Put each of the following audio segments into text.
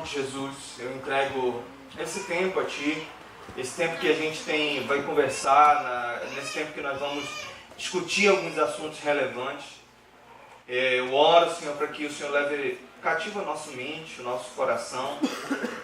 nome de Jesus, eu entrego esse tempo a Ti, esse tempo que a gente vai conversar, nesse tempo que nós vamos discutir alguns assuntos relevantes. Eu oro, Senhor, para que o Senhor leve cativo a nossa mente, o nosso coração,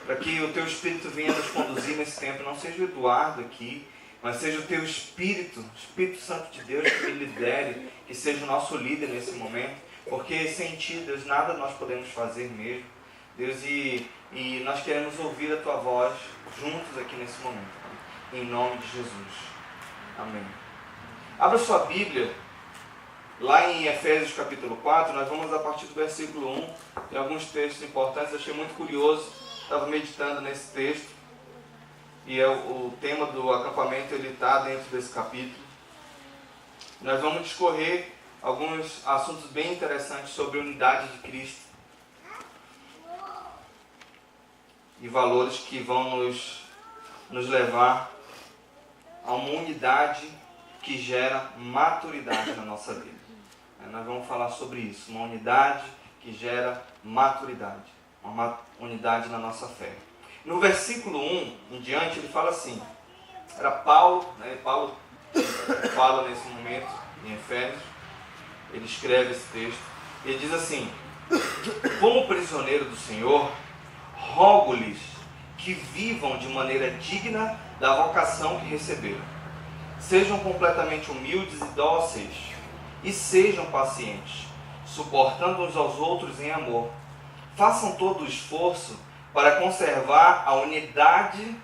para que o Teu Espírito venha nos conduzir nesse tempo. Não seja o Eduardo aqui, mas seja o Teu Espírito, o Espírito Santo de Deus, que me lidere, que seja o nosso líder nesse momento, porque sem Ti, Deus, nada nós podemos fazer mesmo. Deus, e nós queremos ouvir a Tua voz juntos aqui nesse momento, em nome de Jesus. Amém. Abra sua Bíblia, lá em Efésios capítulo 4, nós vamos a partir do versículo 1, tem alguns textos importantes, achei muito curioso, estava meditando nesse texto, e o tema do acampamento ele está dentro desse capítulo. Nós vamos discorrer alguns assuntos bem interessantes sobre a unidade de Cristo, e valores que vão nos levar a uma unidade que gera maturidade na nossa vida. Nós vamos falar sobre isso, uma unidade que gera maturidade, uma unidade na nossa fé. No versículo 1 em diante, ele fala assim, era Paulo, Paulo fala nesse momento em Efésios, ele escreve esse texto, ele diz assim: como prisioneiro do Senhor, rogo-lhes que vivam de maneira digna da vocação que receberam. Sejam completamente humildes e dóceis, e sejam pacientes, suportando uns aos outros em amor. Façam todo o esforço para conservar a unidade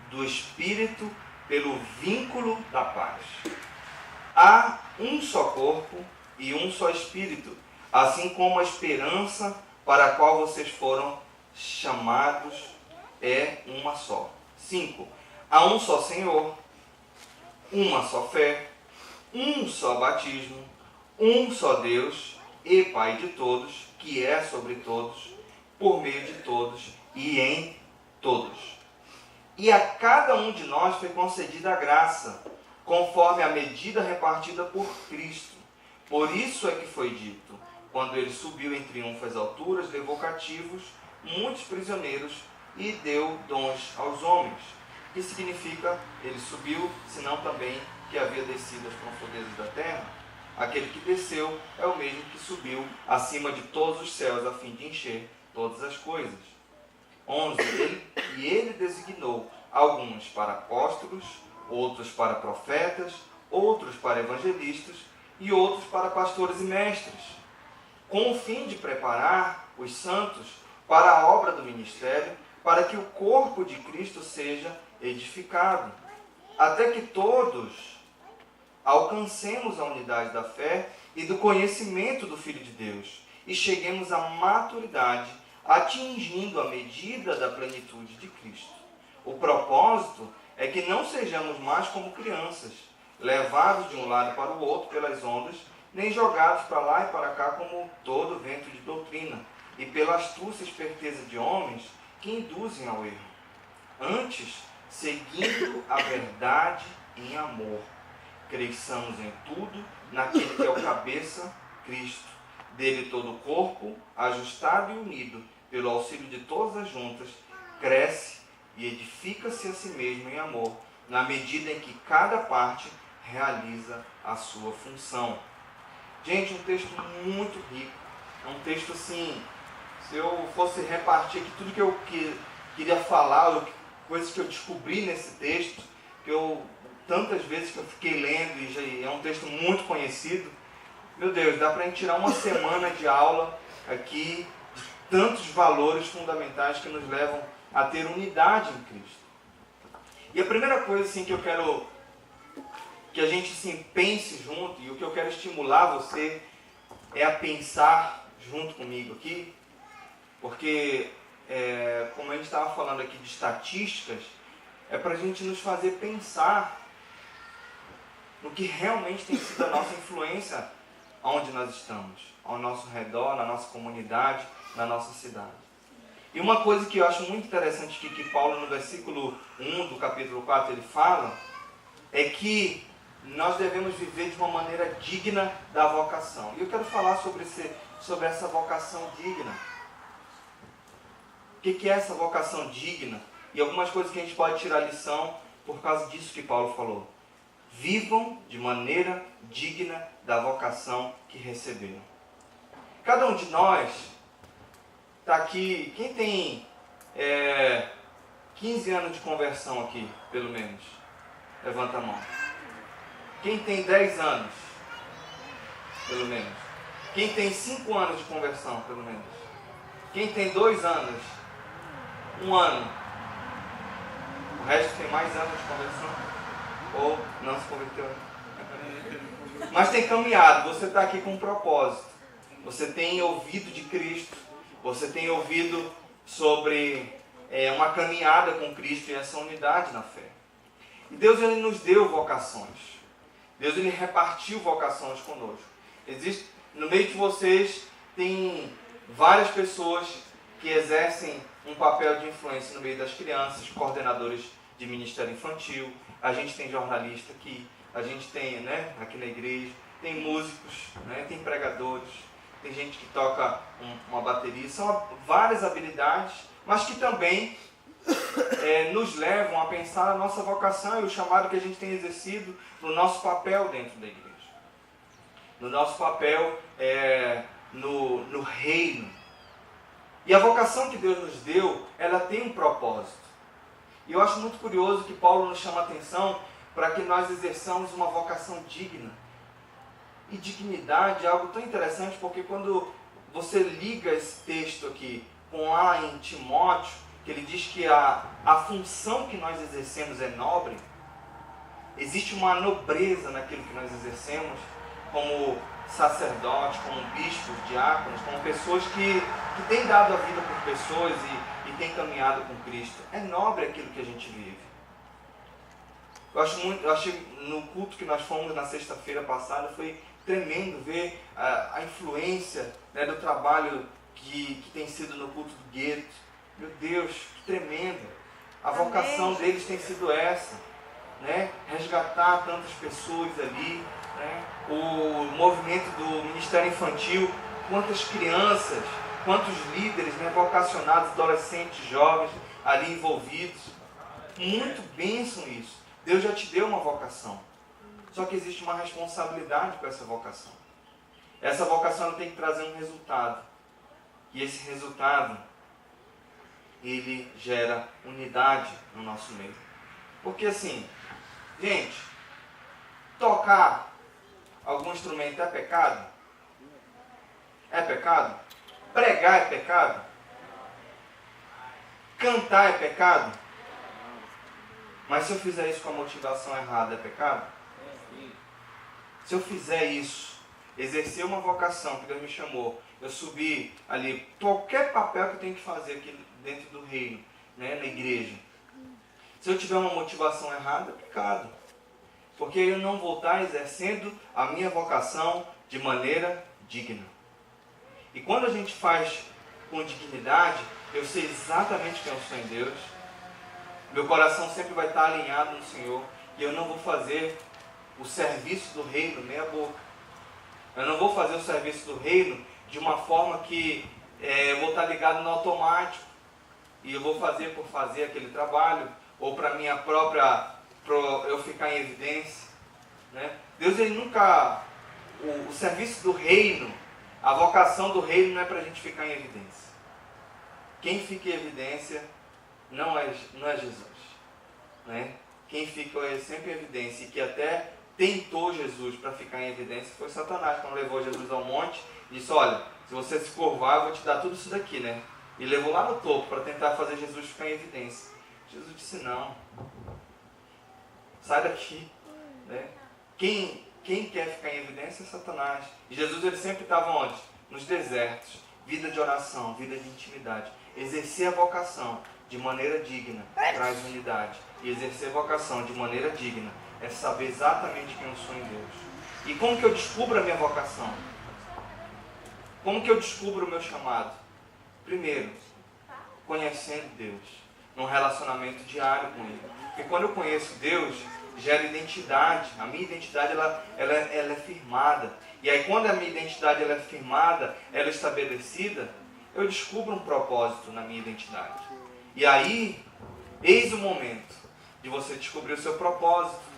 do Espírito pelo vínculo da paz. Há um só corpo e um só Espírito, assim como a esperança para a qual vocês foram chamados é uma só. 5. Há um só Senhor, uma só fé, um só batismo, um só Deus e Pai de todos, que é sobre todos, por meio de todos e em todos. E a cada um de nós foi concedida a graça, conforme a medida repartida por Cristo. Por isso é que foi dito, quando ele subiu em triunfo às alturas, levou cativos muitos prisioneiros e deu dons aos homens. Que significa, ele subiu, senão também que havia descido às profundezas da terra. Aquele que desceu é o mesmo que subiu acima de todos os céus, a fim de encher todas as coisas. 11. Ele designou alguns para apóstolos, outros para profetas, outros para evangelistas e outros para pastores e mestres, com o fim de preparar os santos para a obra do ministério, para que o corpo de Cristo seja edificado, até que todos alcancemos a unidade da fé e do conhecimento do Filho de Deus, e cheguemos à maturidade, atingindo a medida da plenitude de Cristo. O propósito é que não sejamos mais como crianças, levados de um lado para o outro pelas ondas, nem jogados para lá e para cá como todo vento de doutrina, e pela astúcia e esperteza de homens que induzem ao erro. Antes, seguindo a verdade em amor, cresçamos em tudo naquele que é o cabeça, Cristo. Dele todo o corpo, ajustado e unido pelo auxílio de todas as juntas, cresce e edifica-se a si mesmo em amor, na medida em que cada parte realiza a sua função. Gente, um texto muito rico, é um texto assim, se eu fosse repartir aqui tudo que eu queria falar, coisas que eu descobri nesse texto, tantas vezes que eu fiquei lendo, e já é um texto muito conhecido, meu Deus, dá para a gente tirar uma semana de aula aqui, de tantos valores fundamentais que nos levam a ter unidade em Cristo. E a primeira coisa assim, que eu quero que a gente assim, pense junto, e o que eu quero estimular você é a pensar junto comigo aqui, porque como a gente estava falando aqui de estatísticas, é para a gente nos fazer pensar no que realmente tem sido a nossa influência onde nós estamos, ao nosso redor, na nossa comunidade, na nossa cidade. E uma coisa que eu acho muito interessante que Paulo, no versículo 1 do capítulo 4, ele fala, é que nós devemos viver de uma maneira digna da vocação. E eu quero falar sobre essa vocação digna. que é essa vocação digna e algumas coisas que a gente pode tirar lição por causa disso que Paulo falou. Vivam de maneira digna da vocação que receberam. Cada um de nós está aqui, quem tem 15 anos de conversão aqui, pelo menos? Levanta a mão. Quem tem 10 anos, pelo menos? Quem tem 5 anos de conversão, pelo menos? Quem tem 2 anos? 1 ano? O resto tem mais anos de conversão? Ou não se converteu? Mas tem caminhado, você está aqui com um propósito. Você tem ouvido de Cristo, você tem ouvido sobre uma caminhada com Cristo e essa unidade na fé. E Deus, Ele nos deu vocações. Deus, Ele repartiu vocações conosco. No meio de vocês tem várias pessoas que exercem um papel de influência no meio das crianças, coordenadores de ministério infantil, a gente tem jornalista aqui, a gente tem, aqui na igreja, tem músicos, tem pregadores, tem gente que toca uma bateria, são várias habilidades, mas que também nos levam a pensar a nossa vocação e o chamado que a gente tem exercido no nosso papel dentro da igreja. No nosso papel no reino. E a vocação que Deus nos deu, ela tem um propósito. E eu acho muito curioso que Paulo nos chama a atenção para que nós exerçamos uma vocação digna. E dignidade é algo tão interessante, porque quando você liga esse texto aqui com lá em Timóteo, que ele diz que a função que nós exercemos é nobre, existe uma nobreza naquilo que nós exercemos, como sacerdotes, como bispos, diáconos, como pessoas que têm dado a vida por pessoas e têm caminhado com Cristo. É nobre aquilo que a gente vive. Eu achei no culto que nós fomos na sexta-feira passada, foi tremendo ver a influência do trabalho que tem sido no culto do gueto. Meu Deus, que tremendo. A vocação deles tem sido essa, resgatar tantas pessoas ali, o movimento do Ministério Infantil, quantas crianças, quantos líderes vocacionados, adolescentes, jovens ali envolvidos. Muito bênção isso. Deus já te deu uma vocação. Só que existe uma responsabilidade com essa vocação. Essa vocação ela tem que trazer um resultado. E esse resultado, ele gera unidade no nosso meio. Porque assim, gente, tocar algum instrumento é pecado? É pecado? Pregar é pecado? Cantar é pecado? Mas se eu fizer isso com a motivação errada, é pecado? Se eu fizer isso, exercer uma vocação que Deus me chamou, eu subir ali, qualquer papel que eu tenho que fazer aqui dentro do reino, na igreja, se eu tiver uma motivação errada, é pecado. Porque eu não vou estar exercendo a minha vocação de maneira digna. E quando a gente faz com dignidade, eu sei exatamente quem eu sou em Deus. Meu coração sempre vai estar alinhado no Senhor. E eu não vou fazer o serviço do reino meia boca. Eu não vou fazer o serviço do reino de uma forma que eu vou estar ligado no automático. E eu vou fazer por fazer aquele trabalho. Ou para minha própria... para eu ficar em evidência. Deus, Ele nunca... O serviço do reino, a vocação do reino não é para a gente ficar em evidência. Quem fica em evidência não é Jesus. Quem fica sempre em evidência e que até tentou Jesus para ficar em evidência foi Satanás, quando levou Jesus ao monte e disse, olha, se você se curvar, eu vou te dar tudo isso daqui, E levou lá no topo para tentar fazer Jesus ficar em evidência. Jesus disse, não. Sai daqui. Quem quer ficar em evidência é Satanás. E Jesus, ele sempre estava onde? Nos desertos. Vida de oração, vida de intimidade. Exercer a vocação de maneira digna traz unidade. E exercer a vocação de maneira digna é saber exatamente quem eu sou em Deus. E como que eu descubro a minha vocação? Como que eu descubro o meu chamado? Primeiro, conhecendo Deus. Num relacionamento diário com Ele. Porque quando eu conheço Deus, gera identidade. A minha identidade ela é firmada. E aí quando a minha identidade ela é firmada, ela é estabelecida, eu descubro um propósito na minha identidade. E aí, eis o momento de você descobrir o seu propósito.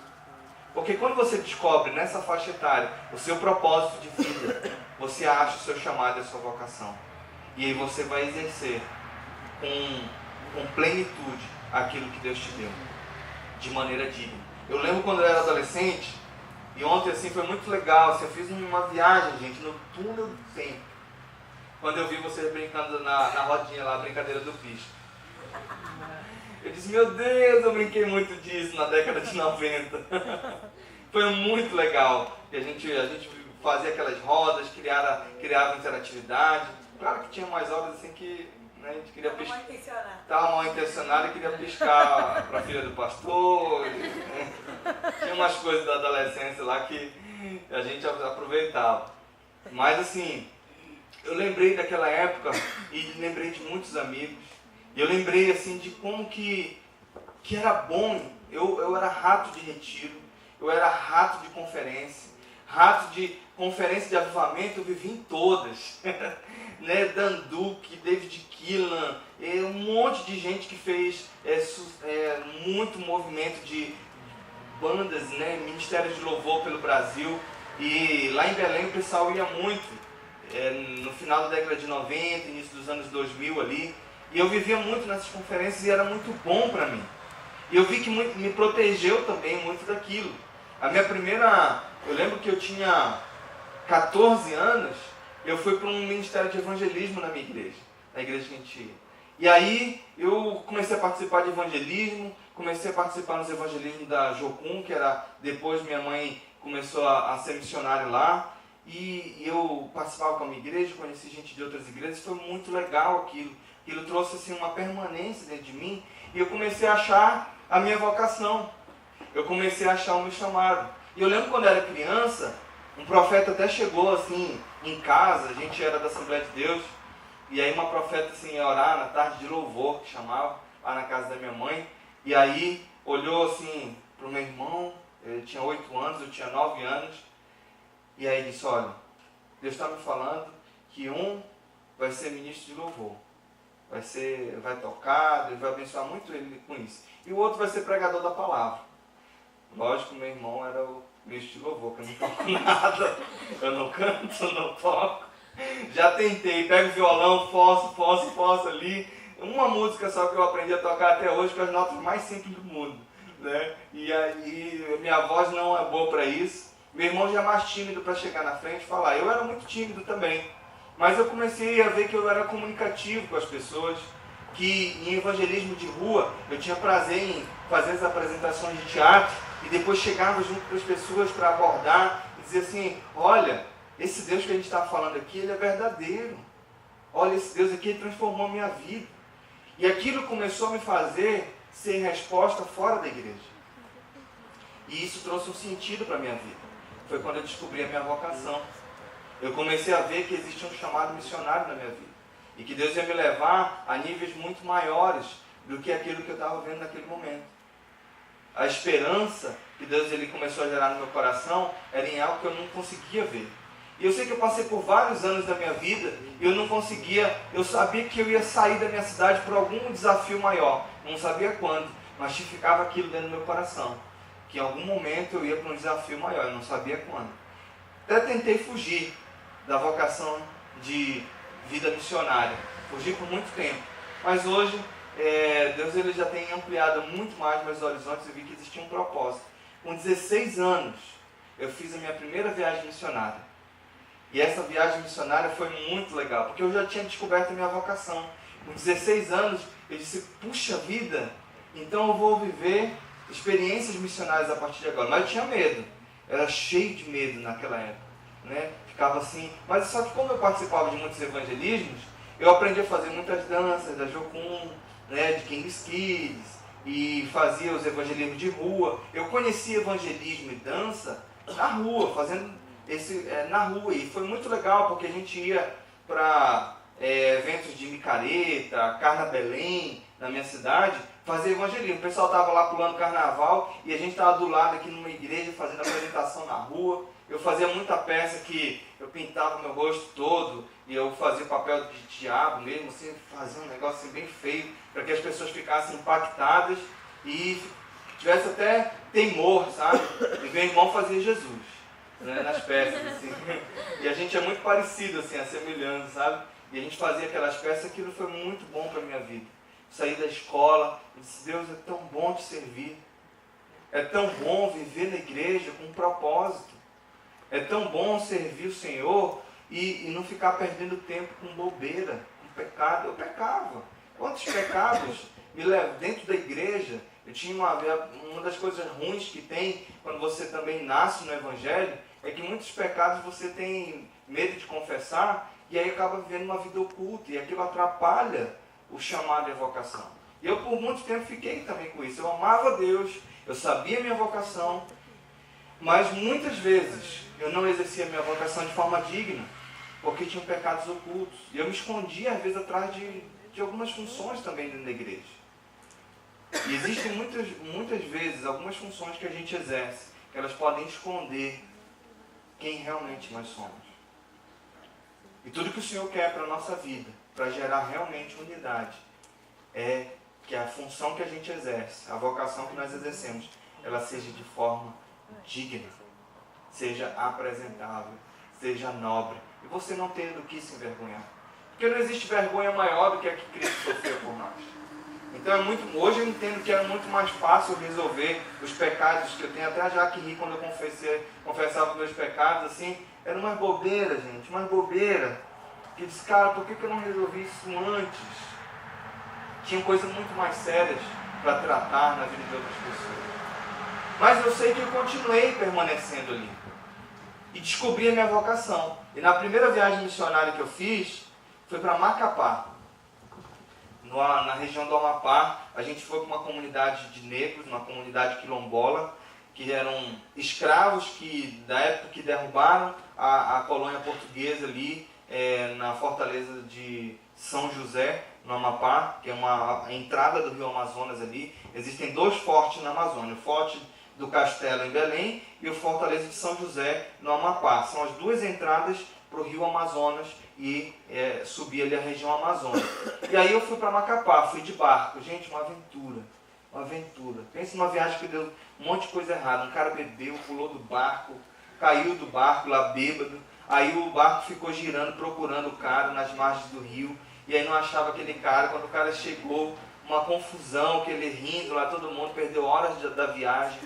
Porque quando você descobre nessa faixa etária o seu propósito de vida, você acha o seu chamado e a sua vocação. E aí você vai exercer com plenitude aquilo que Deus te deu, de maneira digna. Eu lembro quando eu era adolescente, e ontem assim foi muito legal, assim, eu fiz uma viagem, gente, no túnel do tempo. Quando eu vi vocês brincando na rodinha lá, a brincadeira do bicho. Eu disse, meu Deus, eu brinquei muito disso na década de 90. Foi muito legal. E a gente fazia aquelas rodas, criava interatividade. Claro que tinha mais horas assim que, né, a gente queria piscar. Estava mal intencionado e queria piscar para a filha do pastor. Né? Tinha umas coisas da adolescência lá que a gente aproveitava. Mas assim, eu lembrei daquela época e lembrei de muitos amigos. E eu lembrei assim de como que era bom. Eu era rato de retiro, eu era rato de conferência de avivamento, eu vivi em todas. Né? Dan Duke, David Keelan, um monte de gente que fez muito movimento de bandas, né? Ministérios de louvor pelo Brasil. E lá em Belém o pessoal ia muito, no final da década de 90, início dos anos 2000 ali. E eu vivia muito nessas conferências e era muito bom para mim. E eu vi que me protegeu também muito daquilo. Eu lembro que eu tinha 14 anos, eu fui para um ministério de evangelismo na minha igreja, na igreja que a gente ia. E aí eu comecei a participar de evangelismo, comecei a participar nos evangelismos da Jocum, que era, depois minha mãe começou a ser missionária lá. E eu participava com a minha igreja, conheci gente de outras igrejas, foi muito legal aquilo. Aquilo trouxe assim, uma permanência dentro de mim e eu comecei a achar a minha vocação. Eu comecei a achar o meu chamado. E eu lembro quando eu era criança, um profeta até chegou assim em casa, a gente era da Assembleia de Deus, e aí uma profeta assim ia orar na tarde de louvor, que chamava, lá na casa da minha mãe, e aí olhou assim para o meu irmão, ele tinha 8 anos, eu tinha 9 anos, e aí disse, olha, Deus está me falando que um vai ser ministro de louvor. Vai tocar, Deus vai abençoar muito ele com isso. E o outro vai ser pregador da palavra. Lógico, meu irmão era o ministro de louvor, que eu não toco nada. Eu não canto, não toco. Já tentei, pego o violão, forço ali. Uma música só que eu aprendi a tocar até hoje, com as notas mais simples do mundo. Né? E aí, minha voz não é boa para isso. Meu irmão já é mais tímido para chegar na frente e falar. Eu era muito tímido também. Mas eu comecei a ver que eu era comunicativo com as pessoas, que em evangelismo de rua eu tinha prazer em fazer as apresentações de teatro e depois chegava junto com as pessoas para abordar e dizer assim, olha, esse Deus que a gente está falando aqui, ele é verdadeiro. Olha, esse Deus aqui, ele transformou a minha vida. E aquilo começou a me fazer ser resposta fora da igreja. E isso trouxe um sentido para a minha vida. Foi quando eu descobri a minha vocação. Eu comecei a ver que existia um chamado missionário na minha vida. E que Deus ia me levar a níveis muito maiores do que aquilo que eu estava vendo naquele momento. A esperança que Deus ele começou a gerar no meu coração era em algo que eu não conseguia ver. E eu sei que eu passei por vários anos da minha vida e eu não conseguia, eu sabia que eu ia sair da minha cidade por algum desafio maior. Não sabia quando, mas ficava aquilo dentro do meu coração. Que em algum momento eu ia para um desafio maior, eu não sabia quando. Até tentei fugir da vocação de vida missionária. Fugi por muito tempo. Mas hoje, Deus ele já tem ampliado muito mais meus horizontes e vi que existia um propósito. Com 16 anos, eu fiz a minha primeira viagem missionária. E essa viagem missionária foi muito legal, porque eu já tinha descoberto a minha vocação. Com 16 anos, eu disse, puxa vida, então eu vou viver experiências missionárias a partir de agora. Mas eu tinha medo. Eu era cheio de medo naquela época. Né? Ficava assim, mas só que como eu participava de muitos evangelismos, eu aprendi a fazer muitas danças da Jocum, né, de King's Kids, e fazia os evangelismos de rua. Eu conhecia evangelismo e dança na rua, fazendo na rua, e foi muito legal porque a gente ia para eventos de micareta, Carna Belém, na minha cidade, fazer evangelismo. O pessoal estava lá pulando carnaval e a gente estava do lado aqui numa igreja fazendo apresentação na rua. eu fazia muita peça que eu pintava meu rosto todo e eu fazia papel de diabo mesmo, assim, fazia um negócio assim, bem feio, para que as pessoas ficassem impactadas e tivesse até temor, sabe? E meu irmão fazia Jesus, né, nas peças, assim. E a gente é muito parecido, assim, assemelhando, sabe? E a gente fazia aquelas peças, aquilo foi muito bom para a minha vida. Saí da escola e disse, Deus, é tão bom te servir. É tão bom viver na igreja com um propósito. É tão bom servir o Senhor e não ficar perdendo tempo com bobeira, com pecado. Eu pecava. Quantos pecados me levam dentro da igreja? Eu tinha uma das coisas ruins que tem quando você também nasce no Evangelho, é que muitos pecados você tem medo de confessar e aí acaba vivendo uma vida oculta e aquilo atrapalha o chamado e a vocação. E eu por muito tempo fiquei também com isso. Eu amava Deus, eu sabia a minha vocação, mas muitas vezes eu não exercia a minha vocação de forma digna, porque tinham pecados ocultos. E eu me escondia às vezes atrás de algumas funções também dentro da igreja. E existem muitas vezes algumas funções que a gente exerce, que elas podem esconder quem realmente nós somos. E tudo que o Senhor quer para a nossa vida, para gerar realmente unidade, é que a função que a gente exerce, a vocação que nós exercemos, ela seja de forma digna, seja apresentável, seja nobre. E você não tenha do que se envergonhar. Porque não existe vergonha maior do que a que Cristo sofreu por nós. Então hoje eu entendo que era muito mais fácil resolver os pecados que eu tenho, até já que ri quando eu confessava meus pecados, assim, era uma bobeira, gente, uma bobeira. Que eu disse, cara, por que eu não resolvi isso antes? Tinha coisas muito mais sérias para tratar na vida de outras pessoas. Mas eu sei que eu continuei permanecendo ali. E descobri a minha vocação. E na primeira viagem missionária que eu fiz, foi para Macapá. Na região do Amapá, a gente foi para uma comunidade de negros, uma comunidade quilombola, que eram escravos que, da época que derrubaram a colônia portuguesa ali, na fortaleza de São José, no Amapá, que é a entrada do rio Amazonas ali. Existem dois fortes na Amazônia, o Forte do Castelo em Belém e o Fortaleza de São José no Amapá. São as duas entradas para o rio Amazonas e subir ali a região amazônica. E aí eu fui para Macapá, fui de barco. Gente, uma aventura. Uma aventura. Pensa numa viagem que deu um monte de coisa errada. Um cara bebeu, pulou do barco, caiu do barco lá bêbado. Aí o barco ficou girando, procurando o cara nas margens do rio. E aí não achava aquele cara. Quando o cara chegou, uma confusão, aquele rindo lá, todo mundo perdeu horas da viagem.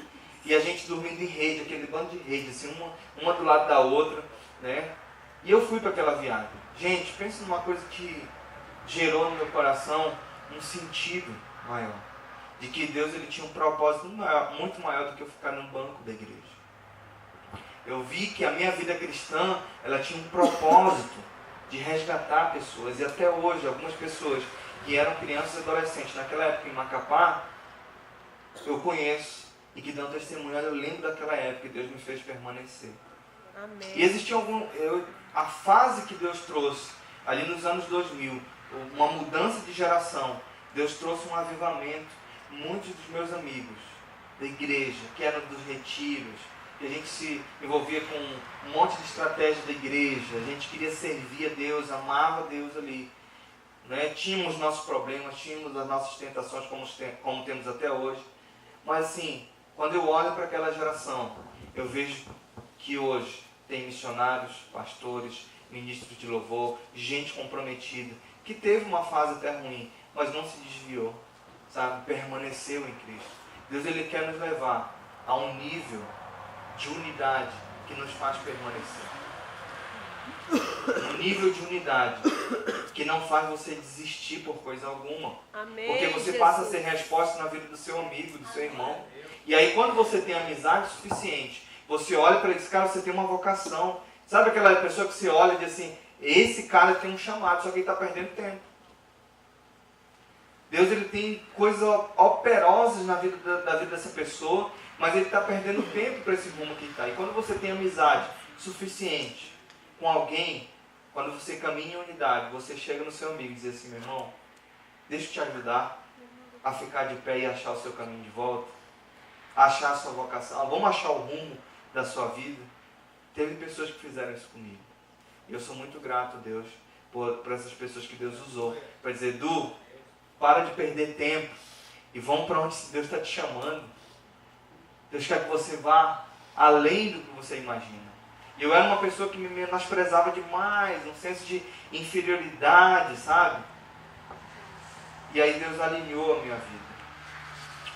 E a gente dormindo em rede, aquele bando de rede, assim, uma do lado da outra, né? E eu fui para aquela viagem. Gente, pensa numa coisa que gerou no meu coração um sentido maior. De que Deus ele tinha um propósito muito maior do que eu ficar no banco da igreja. Eu vi que a minha vida cristã, ela tinha um propósito de resgatar pessoas. E até hoje, algumas pessoas que eram crianças e adolescentes, naquela época em Macapá, eu conheço e que dão testemunho. Eu lembro daquela época que Deus me fez permanecer. Amém. E existia a fase que Deus trouxe, ali nos anos 2000, uma mudança de geração. Deus trouxe um avivamento. Muitos dos meus amigos da igreja, que eram dos retiros, que a gente se envolvia com um monte de estratégia da igreja, a gente queria servir a Deus, amava a Deus ali. Né? Tínhamos nossos problemas, tínhamos as nossas tentações como temos até hoje. Mas assim, quando eu olho para aquela geração, eu vejo que hoje tem missionários, pastores, ministros de louvor, gente comprometida, que teve uma fase até ruim, mas não se desviou, sabe? Permaneceu em Cristo. Deus ele quer nos levar a um nível de unidade que nos faz permanecer. Um nível de unidade que não faz você desistir por coisa alguma. Amém, porque você Jesus. passa a ser resposta na vida do seu amigo, do seu irmão. E aí quando você tem amizade suficiente, você olha para esse cara, você tem uma vocação. Sabe aquela pessoa que você olha e diz assim, esse cara tem um chamado, só que ele está perdendo tempo. Deus ele tem coisas operosas na vida da vida dessa pessoa, mas ele está perdendo tempo para esse rumo que está. E quando você tem amizade suficiente com alguém, quando você caminha em unidade, você chega no seu amigo e diz assim, meu irmão, deixa eu te ajudar a ficar de pé e achar o seu caminho de volta, achar a sua vocação, vamos achar o rumo da sua vida. Teve pessoas que fizeram isso comigo. E eu sou muito grato a Deus por essas pessoas que Deus usou para dizer: Du, para de perder tempo e vamos para onde Deus está te chamando. Deus quer que você vá além do que você imagina. E eu era uma pessoa que me menosprezava demais, um senso de inferioridade, sabe? E aí Deus alinhou a minha vida.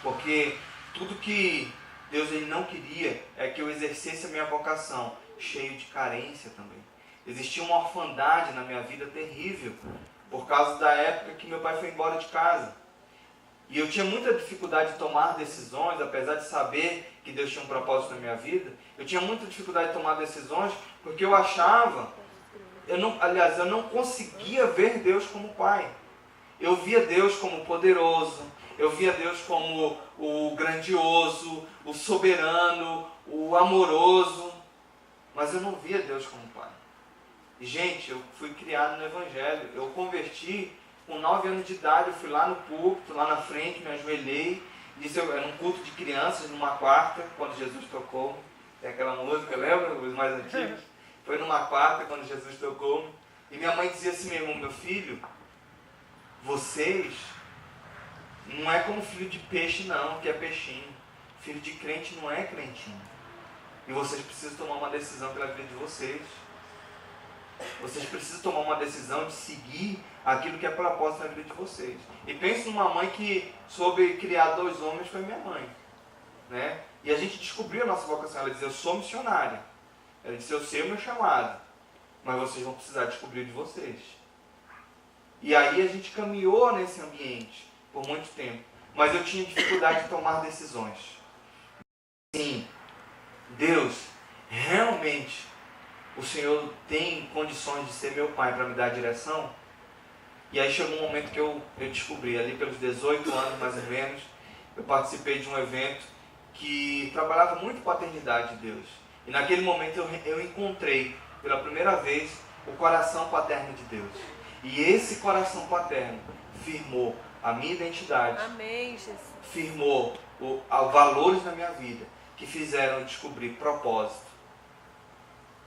Porque tudo que Deus ele não queria é que eu exercesse a minha vocação, cheio de carência também. Existia uma orfandade na minha vida terrível, por causa da época que meu pai foi embora de casa. E eu tinha muita dificuldade de tomar decisões, apesar de saber que Deus tinha um propósito na minha vida. Eu tinha muita dificuldade de tomar decisões, porque eu achava, eu não conseguia ver Deus como pai. Eu via Deus como poderoso, eu via Deus como o grandioso, o soberano, o amoroso, mas eu não via Deus como pai. E, gente, eu fui criado no Evangelho, eu converti com 9 anos de idade, eu fui lá no púlpito, lá na frente, me ajoelhei, disse, era um culto de crianças, numa quarta, quando Jesus tocou, tem aquela música, lembra? Os mais antigos. Foi numa quarta, quando Jesus tocou, e minha mãe dizia assim mesmo: meu filho, vocês não é como filho de peixe não, que é peixinho. Filho de crente não é crentinho. E vocês precisam tomar uma decisão pela vida de vocês. Vocês precisam tomar uma decisão de seguir aquilo que é propósito na vida de vocês. E pense numa mãe que soube criar 2 homens, foi minha mãe. Né? E a gente descobriu a nossa vocação. Ela dizia: eu sou missionária. Ela disse: eu sei o meu chamado, mas vocês vão precisar descobrir o de vocês. E aí a gente caminhou nesse ambiente por muito tempo. Mas eu tinha dificuldade de tomar decisões. Sim, Deus, realmente, o Senhor tem condições de ser meu pai para me dar direção? E aí chegou um momento que eu descobri, ali pelos 18 anos mais ou menos, eu participei de um evento que trabalhava muito paternidade de Deus. E naquele momento eu encontrei, pela primeira vez, o coração paterno de Deus. E esse coração paterno firmou a minha identidade. Amém, Jesus. Firmou valores na minha vida que fizeram eu descobrir propósito.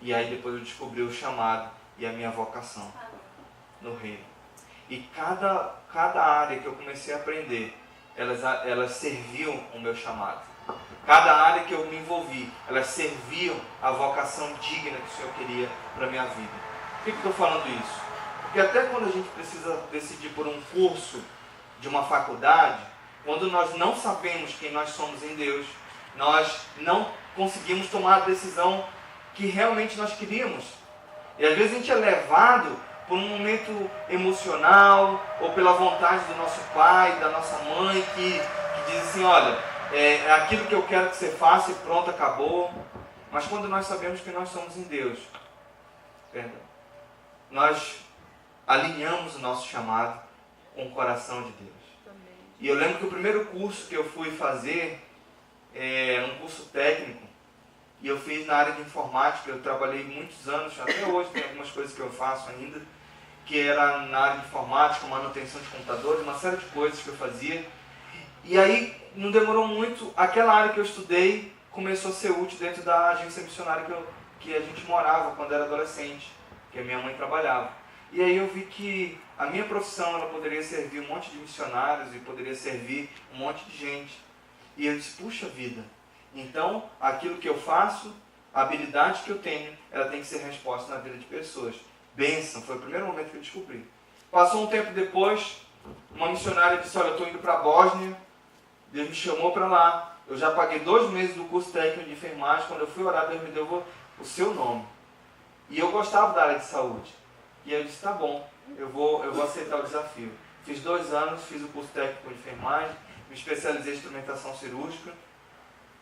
E aí depois eu descobri o chamado e a minha vocação no reino. E cada área que eu comecei a aprender, elas serviam o meu chamado. Cada área que eu me envolvi, elas serviam a vocação digna que o Senhor queria para a minha vida. Por que eu estou falando isso? Porque até quando a gente precisa decidir por um curso de uma faculdade, quando nós não sabemos quem nós somos em Deus, nós não conseguimos tomar a decisão que realmente nós queríamos. E às vezes a gente é levado por um momento emocional, ou pela vontade do nosso pai, da nossa mãe, que diz assim: olha, é aquilo que eu quero que você faça e pronto, acabou. Mas quando nós sabemos que nós somos em Deus, nós alinhamos o nosso chamado com o coração de Deus. Amém. E eu lembro que o primeiro curso que eu fui fazer era um curso técnico, e eu fiz na área de informática. Eu trabalhei muitos anos, até hoje tem algumas coisas que eu faço ainda, que era na área de informática, manutenção de computadores, uma série de coisas que eu fazia. E aí, não demorou muito, aquela área que eu estudei começou a ser útil dentro da agência missionária que a gente morava quando era adolescente, que a minha mãe trabalhava. E aí eu vi que a minha profissão ela poderia servir um monte de missionários e poderia servir um monte de gente. E eu disse: puxa vida, então aquilo que eu faço, a habilidade que eu tenho, ela tem que ser resposta na vida de pessoas. Bênção, foi o primeiro momento que eu descobri. Passou um tempo depois, uma missionária disse: olha, eu estou indo para a Bósnia, Deus me chamou para lá, eu já paguei 2 meses do curso técnico de enfermagem, quando eu fui orar, Deus me deu o seu nome. E eu gostava da área de saúde. E eu disse: tá bom, eu vou aceitar o desafio. Fiz 2 anos, fiz o curso técnico de enfermagem, me especializei em instrumentação cirúrgica,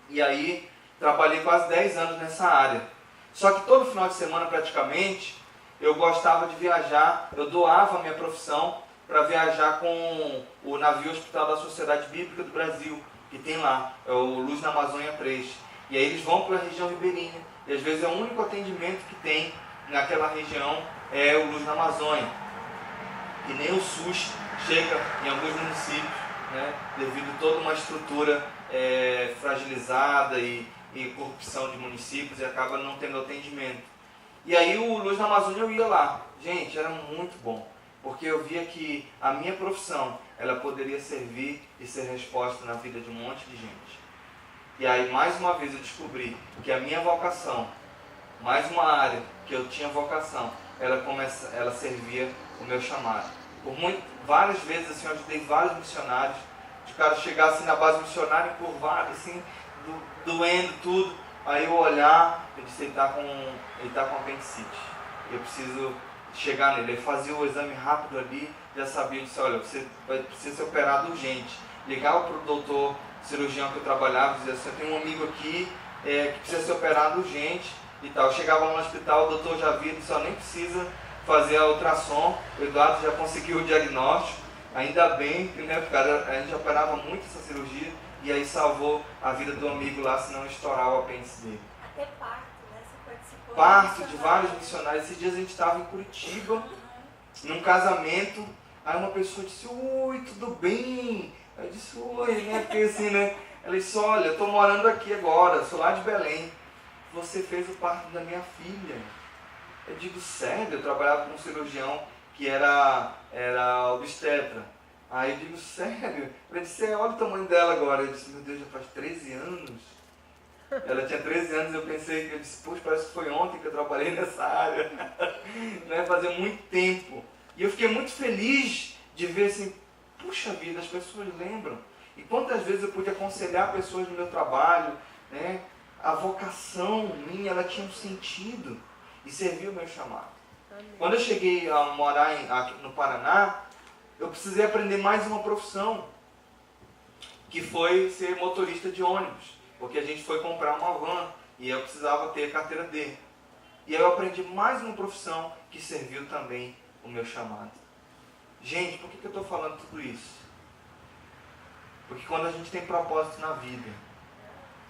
e aí trabalhei quase 10 anos nessa área. Só que todo final de semana praticamente, eu gostava de viajar, eu doava a minha profissão para viajar com o navio hospital da Sociedade Bíblica do Brasil, que tem lá, é o Luz na Amazônia 3. E aí eles vão para a região ribeirinha, e às vezes é o único atendimento que tem naquela região, é o Luz na Amazônia. E nem o SUS chega em alguns municípios, né, devido a toda uma estrutura fragilizada e e corrupção de municípios e acaba não tendo atendimento. E aí o Luz na Amazônia eu ia lá. Gente, era muito bom, porque eu via que a minha profissão, ela poderia servir e ser resposta na vida de um monte de gente. E aí mais uma vez eu descobri que a minha vocação, mais uma área que eu tinha vocação, ela servia o meu chamado. Várias vezes assim, eu ajudei vários missionários, de cara chegar assim na base missionária, encurvado, assim, doendo tudo. Aí eu olhar, eu disse, ele está com apendicite, eu preciso chegar nele. Ele fazia o exame rápido ali, já sabia, eu disse, olha, você precisa ser operado urgente. Ligava para o doutor cirurgião que eu trabalhava, dizia assim, eu tenho um amigo aqui que precisa ser operado urgente e tal. Eu chegava no hospital, o doutor já via, disse, nem precisa fazer a ultrassom, o Eduardo já conseguiu o diagnóstico, ainda bem, né, porque a gente operava muito essa cirurgia, e aí salvou a vida do amigo lá, senão estourar o apêndice dele. Até parto, né? Você participou. Parto de vários missionários. Esses dias a gente estava em Curitiba, num casamento, aí uma pessoa disse, oi, tudo bem? Eu disse, oi, né, porque assim, né, ela disse, olha, eu estou morando aqui agora, sou lá de Belém, você fez o parto da minha filha. Eu digo, sério? Eu trabalhava com um cirurgião que era obstetra. Aí eu digo, sério? Ela disse, olha o tamanho dela agora. Eu disse, meu Deus, já faz 13 anos. Ela tinha 13 anos, eu disse, poxa, parece que foi ontem que eu trabalhei nessa área. Né? Fazia muito tempo. E eu fiquei muito feliz de ver assim, puxa vida, as pessoas lembram. E quantas vezes eu pude aconselhar pessoas no meu trabalho, né? A vocação minha, ela tinha um sentido e serviu o meu chamado. Amém. Quando eu cheguei a morar aqui no Paraná, eu precisei aprender mais uma profissão, que foi ser motorista de ônibus, porque a gente foi comprar uma van e eu precisava ter a carteira D. E aí eu aprendi mais uma profissão que serviu também o meu chamado. Gente, por que eu estou falando tudo isso? Porque quando a gente tem propósito na vida,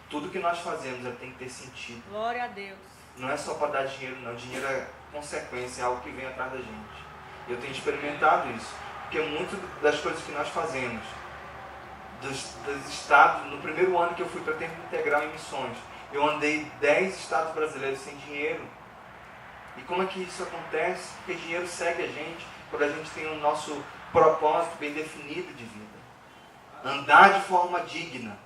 tudo que nós fazemos tem que ter sentido. Glória a Deus. Não é só para dar dinheiro, não. Dinheiro é consequência, é algo que vem atrás da gente. Eu tenho experimentado isso. Porque muitas das coisas que nós fazemos, dos estados, no primeiro ano que eu fui para tempo integral em missões, eu andei 10 estados brasileiros sem dinheiro. E como é que isso acontece? Porque dinheiro segue a gente quando a gente tem o nosso propósito bem definido de vida. Andar de forma digna,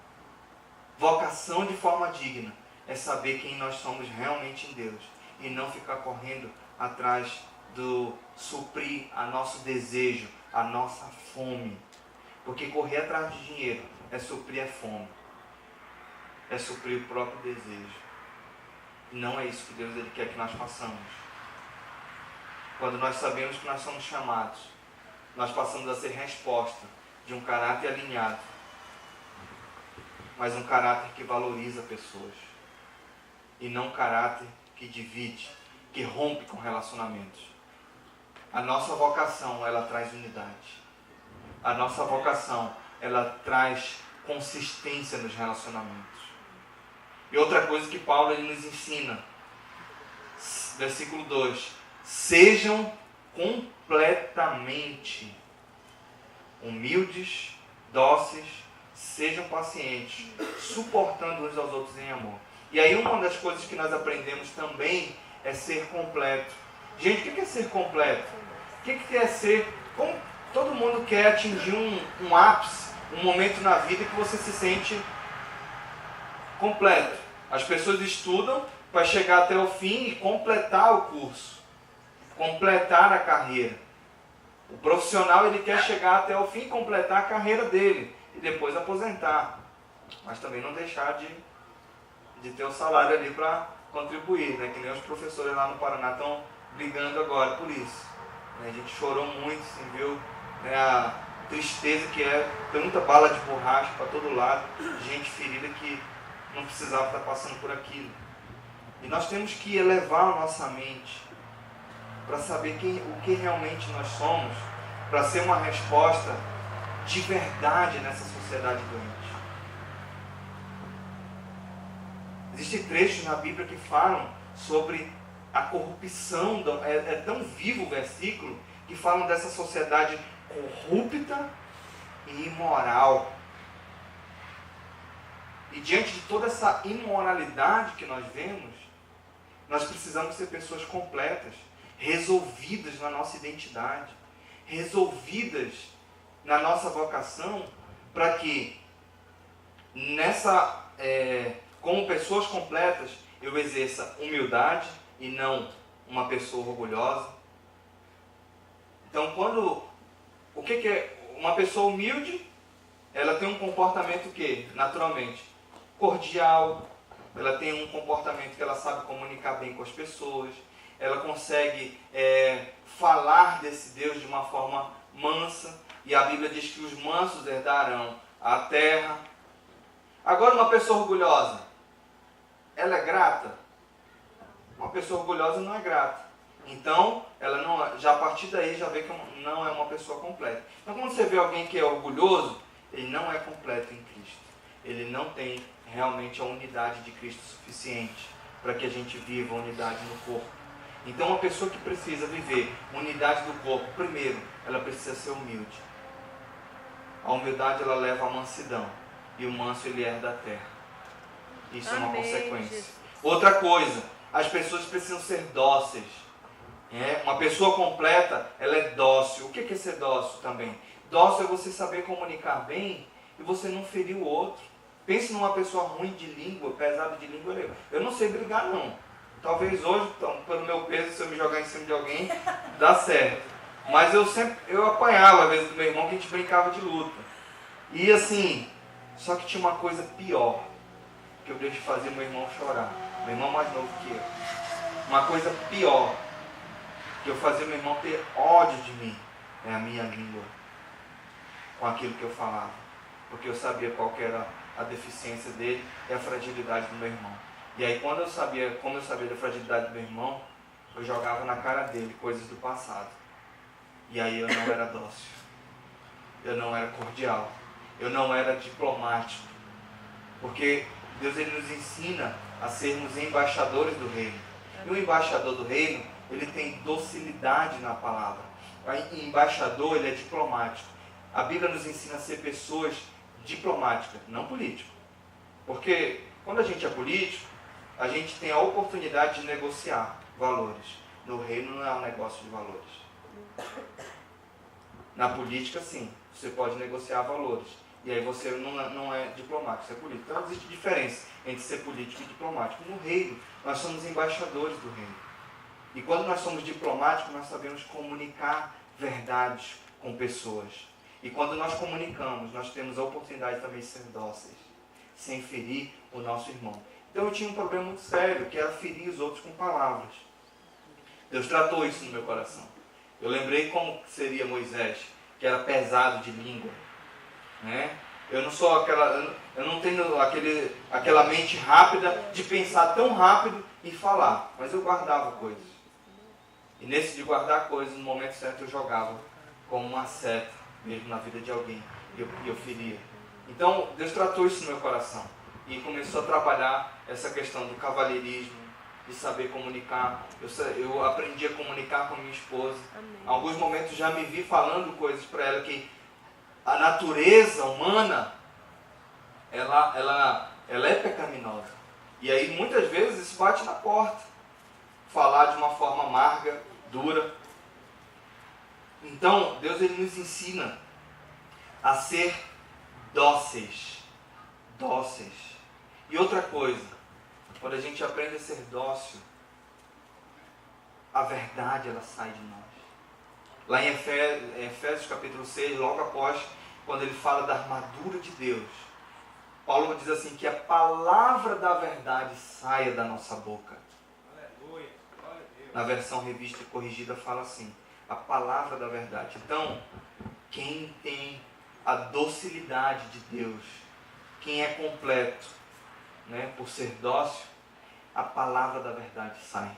vocação de forma digna, é saber quem nós somos realmente em Deus e não ficar correndo atrás do suprir a nosso desejo, a nossa fome. Porque correr atrás de dinheiro é suprir a fome, é suprir o próprio desejo. E não é isso que Deus quer que nós façamos. Quando nós sabemos que nós somos chamados, nós passamos a ser resposta de um caráter alinhado, mas um caráter que valoriza pessoas. E não um caráter que divide, que rompe com relacionamentos. A nossa vocação, ela traz unidade. A nossa vocação, ela traz consistência nos relacionamentos. E outra coisa que Paulo ele nos ensina, versículo 2, sejam completamente humildes, dóceis, sejam pacientes, suportando uns aos outros em amor. E aí uma das coisas que nós aprendemos também é ser completo. Gente, o que é ser completo? O que é ser... Como todo mundo quer atingir um ápice, um momento na vida que você se sente completo. As pessoas estudam para chegar até o fim e completar o curso, completar a carreira. O profissional ele quer chegar até o fim e completar a carreira dele e depois aposentar, mas também não deixar de ter o salário ali para contribuir, né? Que nem os professores lá no Paraná estão brigando agora por isso. A gente chorou muito, assim, viu, né, a tristeza que é tanta bala de borracha para todo lado, gente ferida que não precisava estar passando por aquilo. E nós temos que elevar a nossa mente para saber o que realmente nós somos, para ser uma resposta de verdade nessa sociedade doente. Existem trechos na Bíblia que falam sobre a corrupção, é tão vivo o versículo, que falam dessa sociedade corrupta e imoral. E diante de toda essa imoralidade que nós vemos, nós precisamos ser pessoas completas, resolvidas na nossa identidade, resolvidas na nossa vocação, para que como pessoas completas, eu exerça humildade e não uma pessoa orgulhosa. Então, o que é uma pessoa humilde? Ela tem um comportamento que, naturalmente, cordial, ela tem um comportamento que ela sabe comunicar bem com as pessoas, ela consegue falar desse Deus de uma forma mansa, e a Bíblia diz que os mansos herdarão a terra. Agora, uma pessoa orgulhosa, ela é grata? Uma pessoa orgulhosa não é grata. Então, ela não, já a partir daí já vê que não é uma pessoa completa. Então, quando você vê alguém que é orgulhoso, ele não é completo em Cristo. Ele não tem realmente a unidade de Cristo suficiente para que a gente viva a unidade no corpo. Então, uma pessoa que precisa viver unidade do corpo, primeiro, ela precisa ser humilde. A humildade, ela leva à mansidão. E o manso, ele herda a terra. Isso é uma consequência. Jesus. Outra coisa, as pessoas precisam ser dóceis. Uma pessoa completa, ela é dócil. O que é ser dócil também? Dócil é você saber comunicar bem e você não ferir o outro. Pense numa pessoa ruim de língua, pesada de língua. Eu não sei brigar, não. Talvez hoje, pelo meu peso, se eu me jogar em cima de alguém, dá certo. Mas eu apanhava, às vezes, do meu irmão, que a gente brincava de luta. E assim, só que tinha uma coisa pior, que eu deixo fazer meu irmão chorar. Meu irmão mais novo que eu. Uma coisa pior, que eu fazia meu irmão ter ódio de mim, é a minha língua, com aquilo que eu falava. Porque eu sabia qual que era a deficiência dele e a fragilidade do meu irmão. E aí, como eu sabia da fragilidade do meu irmão, eu jogava na cara dele coisas do passado. E aí eu não era dócil, eu não era cordial, eu não era diplomático. Porque Deus, ele nos ensina a sermos embaixadores do reino. E o embaixador do reino, ele tem docilidade na palavra. O embaixador, ele é diplomático. A Bíblia nos ensina a ser pessoas diplomáticas, não políticos. Porque quando a gente é político, a gente tem a oportunidade de negociar valores. No reino não é um negócio de valores. Na política, sim, você pode negociar valores. E aí você não é diplomático, você é político. Então existe diferença entre ser político e diplomático. No reino, nós somos embaixadores do reino. E quando nós somos diplomáticos, nós sabemos comunicar verdades com pessoas. E quando nós comunicamos, nós temos a oportunidade também de ser dóceis, sem ferir o nosso irmão. Então eu tinha um problema muito sério, que era ferir os outros com palavras. Deus tratou isso no meu coração. Eu lembrei como seria Moisés, que era pesado de língua. Eu não tenho aquela mente rápida de pensar tão rápido e falar, mas eu guardava coisas. E nesse de guardar coisas, no momento certo eu jogava como uma seta mesmo na vida de alguém, e eu feria. Então Deus tratou isso no meu coração e começou a trabalhar essa questão do cavalheirismo, de saber comunicar. Eu aprendi a comunicar com a minha esposa. Em alguns momentos já me vi falando coisas para ela que a natureza humana, ela é pecaminosa. E aí muitas vezes isso bate na porta. Falar de uma forma amarga, dura. Então, Deus, ele nos ensina a ser dóceis. Dóceis. E outra coisa, quando a gente aprende a ser dócil, a verdade, ela sai de nós. Lá em Efésios capítulo 6, logo após, quando ele fala da armadura de Deus, Paulo diz assim, que a palavra da verdade saia da nossa boca. Aleluia. Na versão revista e corrigida fala assim, a palavra da verdade. Então, quem tem a docilidade de Deus, quem é completo, por ser dócil, a palavra da verdade sai.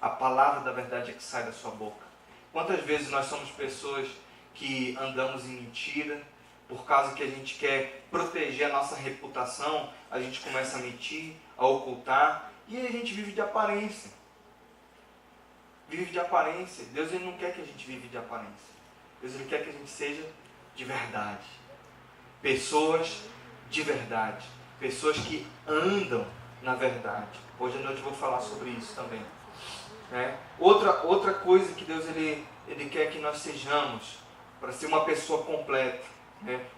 A palavra da verdade é que sai da sua boca. Quantas vezes nós somos pessoas que andamos em mentira, por causa que a gente quer proteger a nossa reputação, a gente começa a mentir, a ocultar, e aí a gente vive de aparência. Vive de aparência. Deus, ele não quer que a gente vive de aparência. Deus, ele quer que a gente seja de verdade. Pessoas de verdade. pessoas que andam na verdade. Hoje à noite eu vou falar sobre isso também. Outra coisa que Deus ele quer que nós sejamos, para ser uma pessoa completa,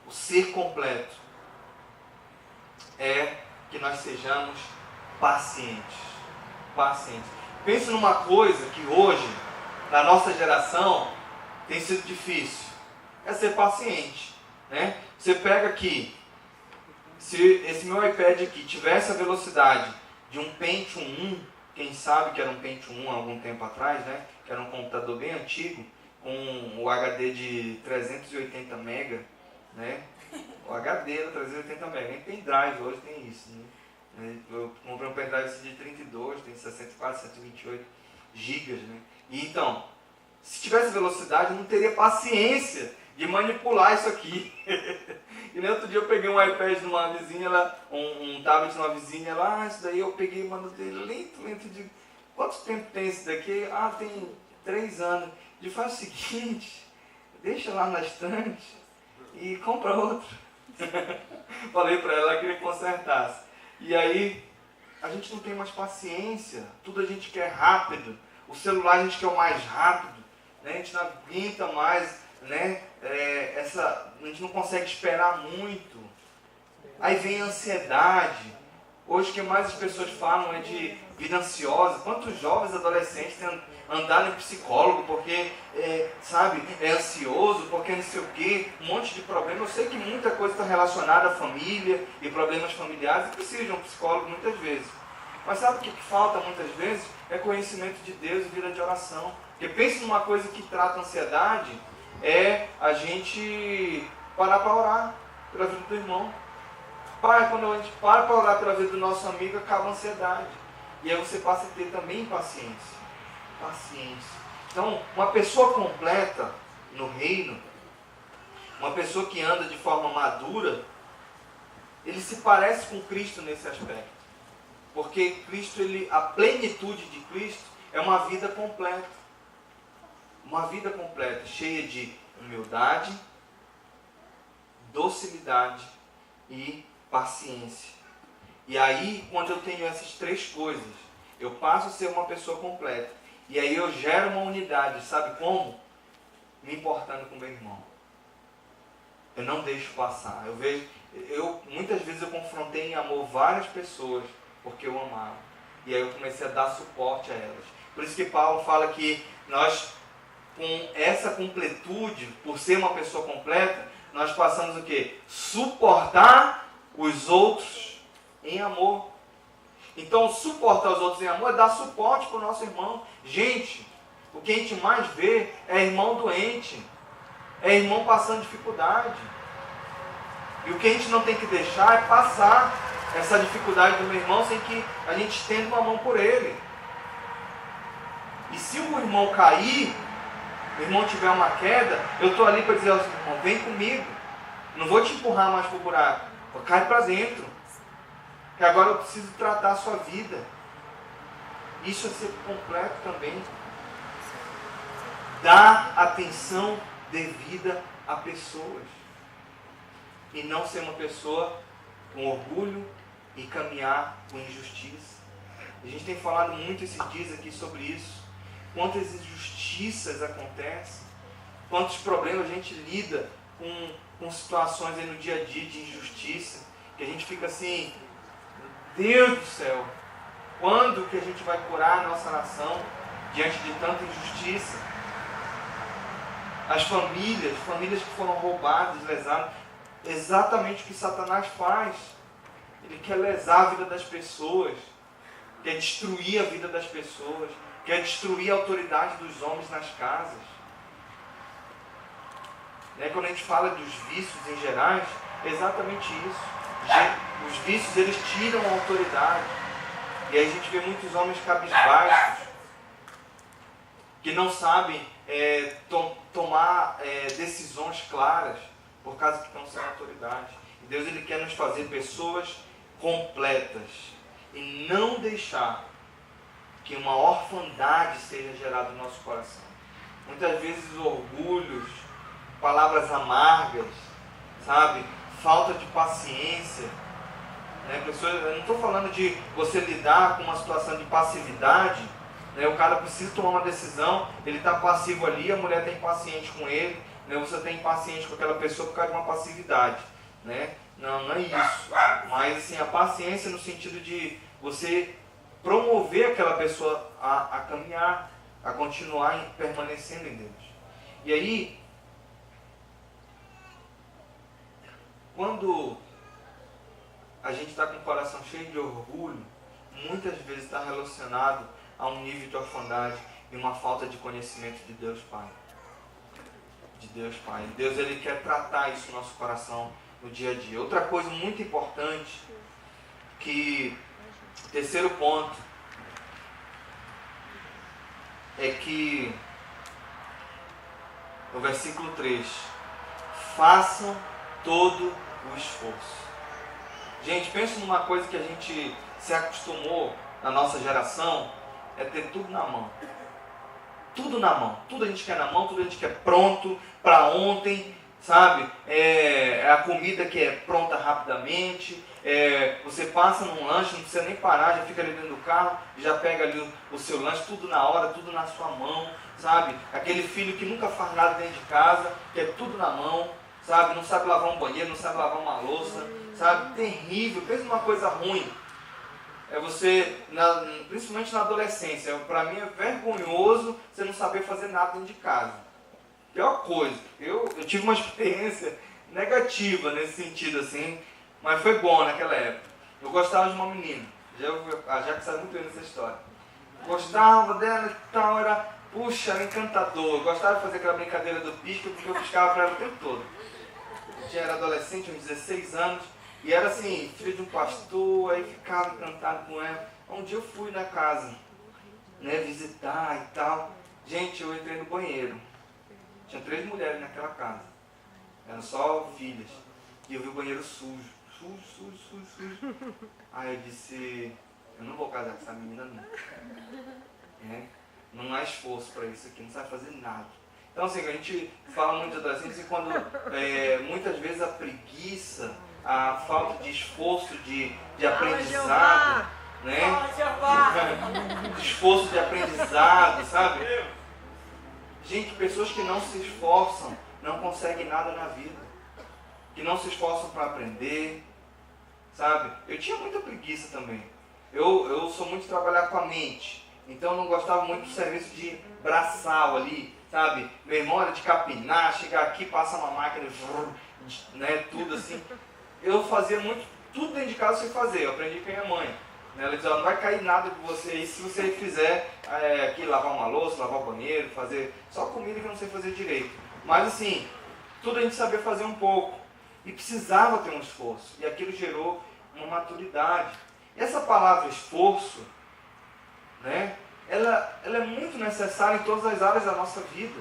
o ser completo, é que nós sejamos pacientes. Pense numa coisa que hoje, na nossa geração, tem sido difícil, é ser paciente. Você pega aqui, se esse meu iPad aqui tivesse a velocidade de um Pentium 1, quem sabe que era um Pentium 1 há algum tempo atrás, que era um computador bem antigo, com o HD de 380 MB, o HD era 380 MB, nem pendrive hoje tem isso, Eu comprei um pendrive de 32, tem 64, 128 GB, E então, se tivesse velocidade, eu não teria paciência de manipular isso aqui. E no outro dia eu peguei um iPad de uma vizinha, um tablet de uma vizinha lá, isso daí eu peguei e mandei lento, de quanto tempo tem esse daqui? Tem 3 anos. E faz o seguinte, deixa lá na estante e compra outro. Falei para ela que ele consertasse. E aí, a gente não tem mais paciência, tudo a gente quer rápido. O celular a gente quer o mais rápido, a gente não aguenta mais, a gente não consegue esperar muito. Aí vem a ansiedade. Hoje o que mais as pessoas falam é de vida ansiosa. Quantos jovens adolescentes têm andado em psicólogo porque, é ansioso, porque não sei o quê, um monte de problema. Eu sei que muita coisa está relacionada à família e problemas familiares e precisa de um psicólogo muitas vezes. Mas sabe o que falta muitas vezes? É conhecimento de Deus e vida de oração. Porque pense numa coisa que trata a ansiedade, é a gente parar para orar pela vida do irmão. Quando a gente para orar pela vida do nosso amigo, acaba a ansiedade. E aí você passa a ter também paciência. Então, uma pessoa completa no reino, uma pessoa que anda de forma madura, ele se parece com Cristo nesse aspecto. Porque Cristo, a plenitude de Cristo é uma vida completa. Uma vida completa, cheia de humildade, docilidade e paciência. E aí, quando eu tenho essas 3 coisas, eu passo a ser uma pessoa completa. E aí eu gero uma unidade, sabe como? Me importando com o meu irmão. Eu não deixo passar. Muitas vezes eu confrontei em amor várias pessoas, porque eu amava. E aí eu comecei a dar suporte a elas. Por isso que Paulo fala que nós, com essa completude, por ser uma pessoa completa, nós passamos o quê? Suportar os outros em amor. Então, suportar os outros em amor é dar suporte para o nosso irmão. Gente, o que a gente mais vê é irmão doente, é irmão passando dificuldade. E o que a gente não tem que deixar é passar essa dificuldade do meu irmão sem que a gente estenda uma mão por ele. E se o irmão cair, o irmão tiver uma queda, eu estou ali para dizer ao irmão, vem comigo. Não vou te empurrar mais para o buraco. Cai para dentro. Que agora eu preciso tratar a sua vida. Isso é ser completo também. Dar atenção devida a pessoas. E não ser uma pessoa com orgulho e caminhar com injustiça. A gente tem falado muito esses dias aqui sobre isso. Quantas injustiças acontecem. Quantos problemas a gente lida com situações aí no dia a dia de injustiça. Que a gente fica assim, Deus do céu, quando que a gente vai curar a nossa nação diante de tanta injustiça? As famílias que foram roubadas, lesadas, exatamente o que Satanás faz. Ele quer lesar a vida das pessoas, quer destruir a vida das pessoas, quer destruir a autoridade dos homens nas casas. Quando a gente fala dos vícios em gerais, é exatamente isso. Os vícios, eles tiram a autoridade. E aí a gente vê muitos homens cabisbaixos, que não sabem tomar decisões claras, por causa que estão sem autoridade. E Deus, ele quer nos fazer pessoas completas. E não deixar que uma orfandade seja gerada no nosso coração. Muitas vezes orgulhos, palavras amargas, sabe? Falta de paciência, Né? Eu não estou falando de você lidar com uma situação de passividade. Né? O cara precisa tomar uma decisão, ele está passivo ali, a mulher está impaciente com ele, né? Você está impaciente com aquela pessoa por causa de uma passividade. Né? Não é isso. Mas assim, a paciência no sentido de você promover aquela pessoa a caminhar, a continuar permanecendo em Deus. E aí, quando a gente está com o coração cheio de orgulho, muitas vezes está relacionado a um nível de orfandade e uma falta de conhecimento de Deus Pai. De Deus Pai. Deus, Ele quer tratar isso no nosso coração no dia a dia. Outra coisa muito importante, que o terceiro ponto, é que no versículo 3, façam todo o esforço. Gente, pensa numa coisa que a gente se acostumou na nossa geração, é ter tudo na mão. Tudo na mão. Tudo a gente quer na mão, tudo a gente quer pronto, para ontem, sabe? É a comida que é pronta rapidamente. Você passa num lanche, não precisa nem parar, já fica ali dentro do carro, já pega ali o seu lanche, tudo na hora, tudo na sua mão, sabe? Aquele filho que nunca faz nada dentro de casa, que é tudo na mão, sabe? Não sabe lavar um banheiro, não sabe lavar uma louça, sabe? Terrível, pensa numa coisa ruim. Você, principalmente na adolescência, para mim é vergonhoso você não saber fazer nada dentro de casa. Pior coisa. Eu tive uma experiência negativa nesse sentido, assim, mas foi bom naquela época. Eu gostava de uma menina, já que sabe muito bem dessa história. Gostava dela e tal, era encantador. Eu gostava de fazer aquela brincadeira do pisca, porque eu piscava para ela o tempo todo. Eu era adolescente, uns 16 anos, e era assim, filho de um pastor, aí ficava encantado com ela. Um dia eu fui na casa, né, visitar e tal. Gente, eu entrei no banheiro. Tinha 3 mulheres naquela casa. Eram só filhas. E eu vi o banheiro sujo. Sujo. Aí eu disse, eu não vou casar com essa menina não. Não há esforço para isso aqui, não sabe fazer nada. Então assim, a gente fala muito de adolescência e quando muitas vezes a preguiça, a falta de esforço de aprendizado, né? Esforço de aprendizado, sabe? Gente, pessoas que não se esforçam não conseguem nada na vida. Que não se esforçam para aprender, sabe? Eu tinha muita preguiça também. Eu sou muito de trabalhar com a mente. Então eu não gostava muito do serviço de braçal ali, sabe? Meu irmão era de capinar, chegar aqui, passar uma máquina, né? Tudo assim. Eu fazia muito, tudo dentro de casa eu sei fazer. Eu aprendi com a minha mãe. Ela dizia, não vai cair nada de você aí se você fizer aqui lavar uma louça, lavar o banheiro, fazer só comida que eu não sei fazer direito. Mas assim, tudo a gente sabia fazer um pouco. E precisava ter um esforço. E aquilo gerou uma maturidade. E essa palavra esforço, né, ela é muito necessária em todas as áreas da nossa vida.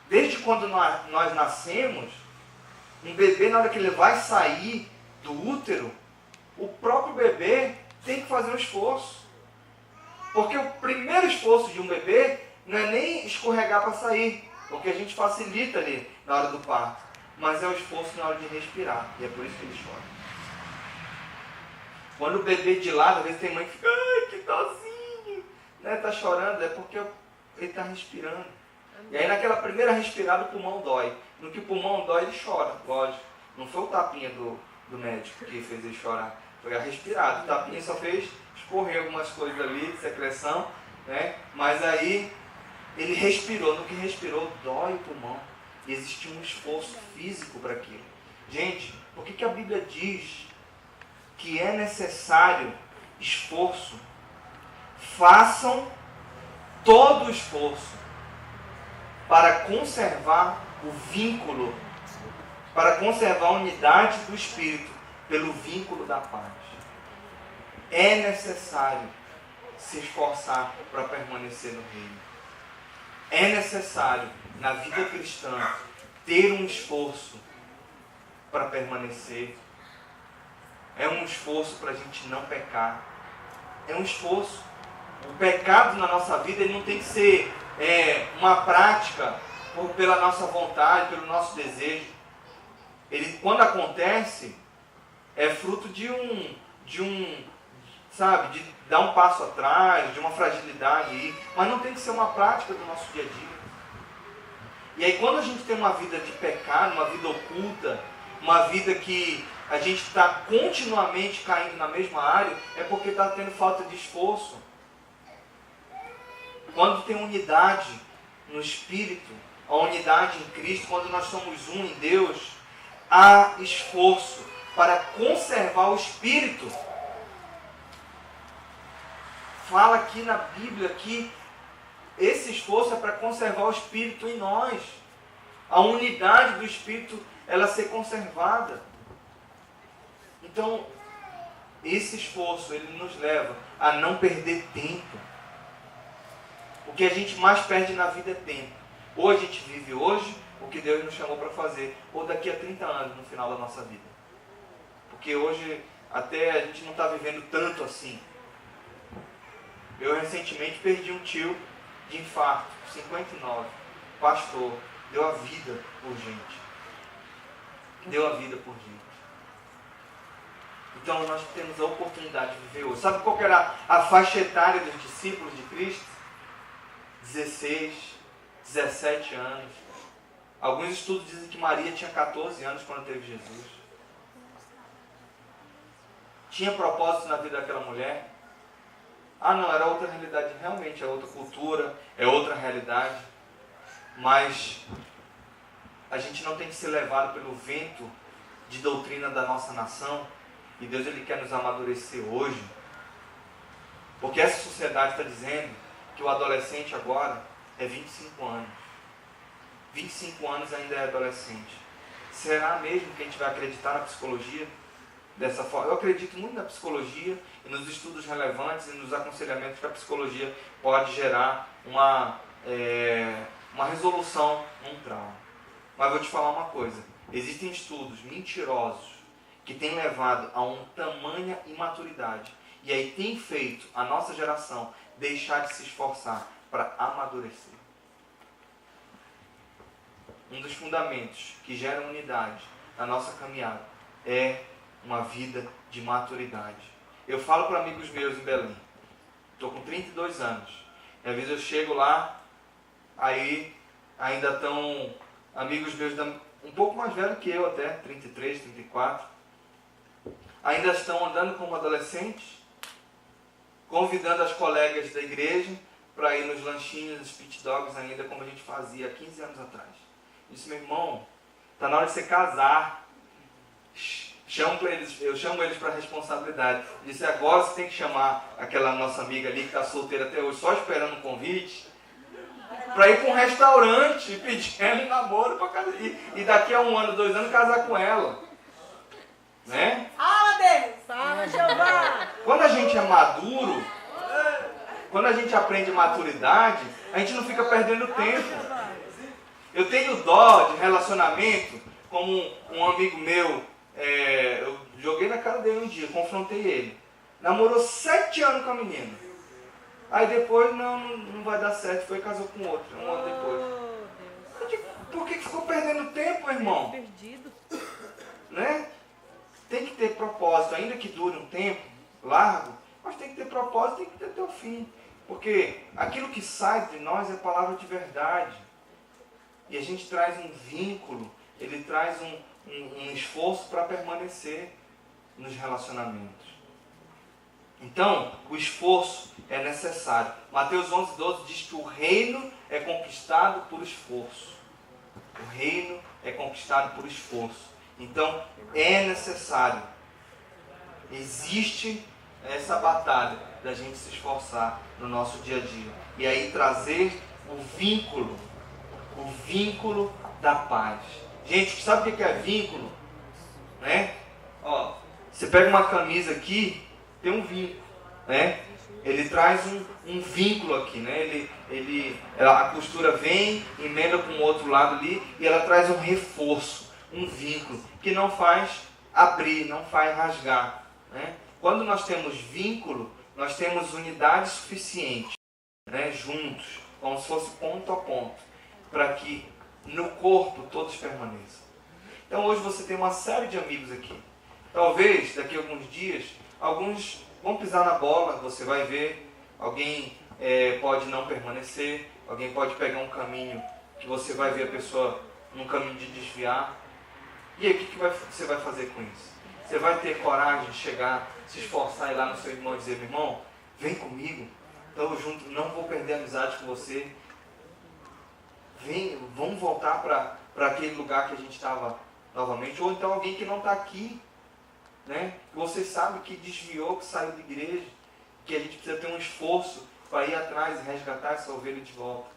Desde quando nós nascemos, um bebê, na hora que ele vai sair do útero, o próprio bebê tem que fazer um esforço. Porque o primeiro esforço de um bebê não é nem escorregar para sair, porque a gente facilita ali na hora do parto, mas é o esforço na hora de respirar, e é por isso que ele chora. Quando o bebê de lado, às vezes tem mãe que fica, ai, que dozinho, né, tá chorando, é porque ele está respirando. E aí naquela primeira respirada o pulmão dói. No que o pulmão dói, ele chora, lógico. Não foi o tapinha do médico que fez ele chorar, foi a respirada. O tapinha só fez escorrer algumas coisas ali, de secreção, né? Mas aí ele respirou. No que respirou, dói o pulmão. E existe um esforço físico para aquilo. Gente, por que a Bíblia diz que é necessário esforço? Façam todo o esforço para conservar o vínculo, para conservar a unidade do Espírito pelo vínculo da paz. É necessário se esforçar para permanecer no reino. É necessário, na vida cristã, ter um esforço para permanecer. É um esforço para a gente não pecar. É um esforço. O pecado na nossa vida ele não tem que ser uma prática pela nossa vontade, pelo nosso desejo. Ele, quando acontece, é fruto de sabe, de dar um passo atrás, de uma fragilidade aí, mas não tem que ser uma prática do nosso dia a dia. E aí quando a gente tem uma vida de pecado, uma vida oculta, uma vida que a gente está continuamente caindo na mesma área, é porque está tendo falta de esforço. Quando tem unidade no Espírito, a unidade em Cristo, quando nós somos um em Deus, há esforço para conservar o Espírito. Fala aqui na Bíblia que esse esforço é para conservar o Espírito em nós. A unidade do Espírito, ela ser conservada. Então, esse esforço, ele nos leva a não perder tempo. O que a gente mais perde na vida é tempo. Ou a gente vive hoje o que Deus nos chamou para fazer, ou daqui a 30 anos no final da nossa vida. Porque hoje até a gente não está vivendo tanto assim. Eu recentemente perdi um tio de infarto, 59, pastor, deu a vida por gente. Deu a vida por gente. Então nós temos a oportunidade de viver hoje. Sabe qual que era a faixa etária dos discípulos de Cristo? 16, 17 anos. Alguns estudos dizem que Maria tinha 14 anos quando teve Jesus. Tinha propósito na vida daquela mulher? Ah não, era outra realidade, realmente é outra cultura, é outra realidade. Mas a gente não tem que ser levado pelo vento de doutrina da nossa nação. E Deus, Ele quer nos amadurecer hoje. Porque essa sociedade está dizendo que o adolescente agora é 25 anos. 25 anos ainda é adolescente. Será mesmo que a gente vai acreditar na psicologia dessa forma? Eu acredito muito na psicologia e nos estudos relevantes e nos aconselhamentos que a psicologia pode gerar uma resolução num trauma. Mas vou te falar uma coisa. Existem estudos mentirosos que têm levado a uma tamanha imaturidade. E aí tem feito a nossa geração deixar de se esforçar para amadurecer. Um dos fundamentos que geram unidade na nossa caminhada é uma vida de maturidade. Eu falo para amigos meus em Belém. Estou com 32 anos. E às vezes eu chego lá, aí ainda estão amigos meus um pouco mais velhos que eu até, 33, 34. Ainda estão andando como adolescentes, convidando as colegas da igreja para ir nos lanchinhos, nos pit dogs ainda, como a gente fazia há 15 anos atrás. Eu disse, meu irmão, está na hora de você casar. Eu chamo eles para a responsabilidade. Eu disse, agora você tem que chamar aquela nossa amiga ali que está solteira até hoje, só esperando um convite, para ir para um restaurante e pedir ela em namoro para casar. E daqui a 1 ano, 2 anos, casar com ela. Né? Fala, Deus! Fala, Jeová! Quando a gente é maduro, quando a gente aprende maturidade, a gente não fica perdendo tempo. Eu tenho dó de relacionamento, como um amigo meu, eu joguei na cara dele um dia, confrontei ele. Namorou 7 anos com a menina. Aí depois não vai dar certo, foi e casou com outra, um ano depois. Eu digo, por que ficou perdendo tempo, irmão? Perdido. Né? Tem que ter propósito, ainda que dure um tempo largo, mas tem que ter propósito, tem que ter até o fim. Porque aquilo que sai de nós é palavra de verdade. E a gente traz um vínculo, ele traz um esforço para permanecer nos relacionamentos. Então, o esforço é necessário. Mateus 11:12 diz que o reino é conquistado por esforço. O reino é conquistado por esforço. Então, é necessário. Existe essa batalha da gente se esforçar no nosso dia a dia. E aí trazer o vínculo da paz. Gente, sabe o que é vínculo? Né? Ó, você pega uma camisa aqui, tem um vínculo, né? Ele traz um vínculo aqui, né? A costura vem, emenda com o outro lado ali e ela traz um reforço, um vínculo que não faz abrir, não faz rasgar, né? Quando nós temos vínculo, nós temos unidade suficiente, né? Juntos, como se fosse ponto a ponto, para que no corpo todos permaneçam. Então hoje você tem uma série de amigos aqui. Talvez, daqui a alguns dias, alguns vão pisar na bola, você vai ver. Alguém pode não permanecer, alguém pode pegar um caminho que você vai ver a pessoa num caminho de desviar. E aí, o que você vai fazer com isso? Você vai ter coragem de chegar, se esforçar e ir lá no seu irmão e dizer: meu irmão, vem comigo, estamos juntos, não vou perder a amizade com você. Vem, vamos voltar para aquele lugar que a gente estava novamente. Ou então alguém que não está aqui, né? Que você sabe que desviou, que saiu da igreja, que a gente precisa ter um esforço para ir atrás e resgatar essa ovelha de volta.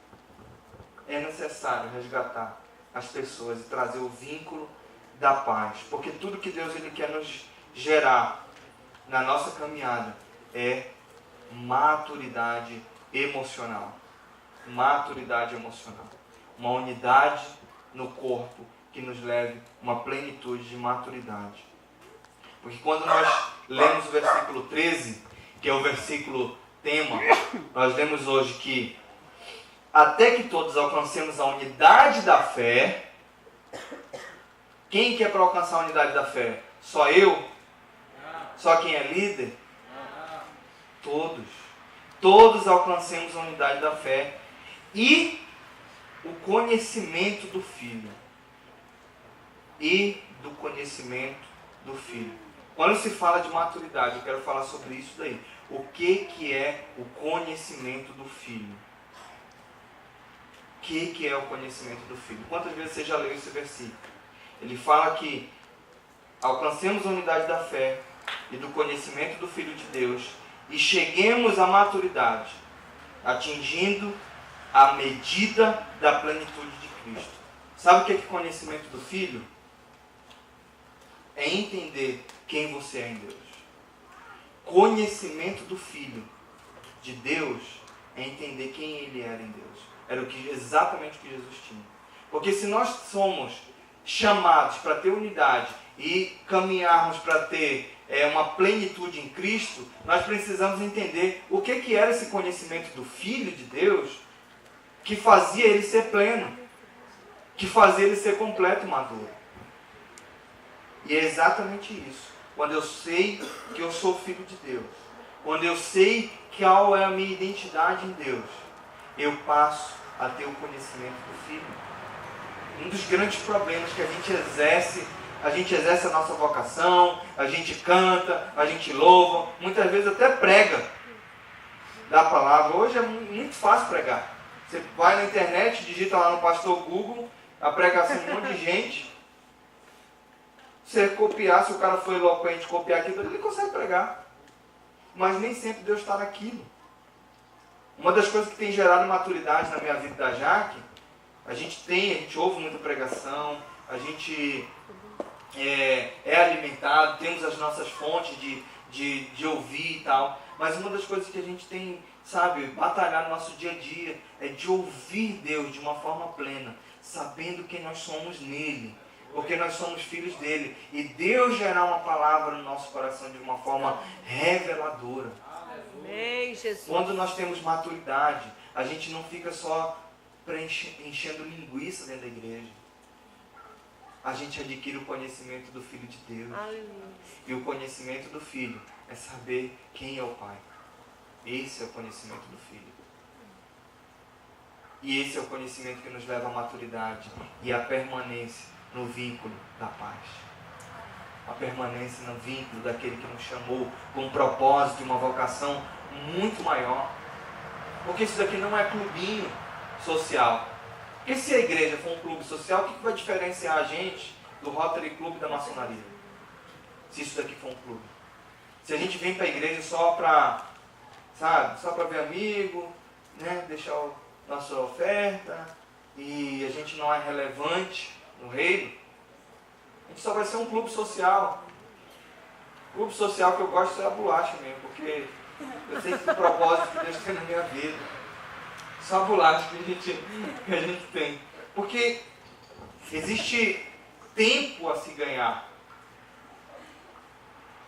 É necessário resgatar as pessoas e trazer o vínculo da paz, porque tudo que Deus ele quer nos gerar na nossa caminhada é maturidade emocional. Maturidade emocional. Uma unidade no corpo que nos leve a uma plenitude de maturidade. Porque quando nós lemos o versículo 13, que é o versículo tema, nós lemos hoje que até que todos alcancemos a unidade da fé. Quem que é para alcançar a unidade da fé? Só eu? Só quem é líder? Todos. Todos alcancemos a unidade da fé e o conhecimento do Filho. E do conhecimento do Filho. Quando se fala de maturidade, eu quero falar sobre isso daí. O que é o conhecimento do Filho? O que é o conhecimento do Filho? Quantas vezes você já leu esse versículo? Ele fala que alcancemos a unidade da fé e do conhecimento do Filho de Deus e cheguemos à maturidade, atingindo a medida da plenitude de Cristo. Sabe o que é conhecimento do Filho? É entender quem você é em Deus. Conhecimento do Filho de Deus é entender quem Ele era em Deus. Era exatamente o que Jesus tinha. Porque se nós somos chamados para ter unidade e caminharmos para ter uma plenitude em Cristo, nós precisamos entender o que era esse conhecimento do Filho de Deus que fazia ele ser pleno, que fazia ele ser completo e maduro. E é exatamente isso. Quando eu sei que eu sou filho de Deus, quando eu sei qual é a minha identidade em Deus, eu passo a ter o conhecimento do Filho. Um dos grandes problemas que a gente exerce a nossa vocação, a gente canta, a gente louva, muitas vezes até prega da palavra. Hoje é muito fácil pregar. Você vai na internet, digita lá no Pastor Google, a pregação de um monte de gente. Você copiar, se o cara for eloquente, copiar aquilo, ele consegue pregar. Mas nem sempre Deus está naquilo. Uma das coisas que tem gerado maturidade na minha vida da Jaque, a gente ouve muita pregação, a gente é alimentado, temos as nossas fontes de ouvir e tal, mas uma das coisas que a gente tem, batalhar no nosso dia a dia é de ouvir Deus de uma forma plena, sabendo quem nós somos nele, porque nós somos filhos dele, e Deus gerar uma palavra no nosso coração de uma forma reveladora. Amém, Jesus. Quando nós temos maturidade, a gente não fica só enchendo linguiça dentro da igreja. A gente adquire o conhecimento do Filho de Deus. Aleluia. E o conhecimento do Filho é saber quem é o Pai. Esse é o conhecimento do Filho. E esse é o conhecimento que nos leva à maturidade e à permanência no vínculo da paz. A permanência no vínculo daquele que nos chamou com um propósito e uma vocação muito maior. Porque isso daqui não é clubinho social. Porque se a igreja for um clube social, o que vai diferenciar a gente do Rotary Club da maçonaria? Se isso daqui for um clube. Se a gente vem para a igreja só para, só para ver amigo, né, deixar a nossa oferta, e a gente não é relevante no reino, a gente só vai ser um clube social. Clube social que eu gosto é a bolacha mesmo, porque eu sei que o propósito que Deus tem na minha vida. Só a bolacha que a gente tem. Porque existe tempo a se ganhar.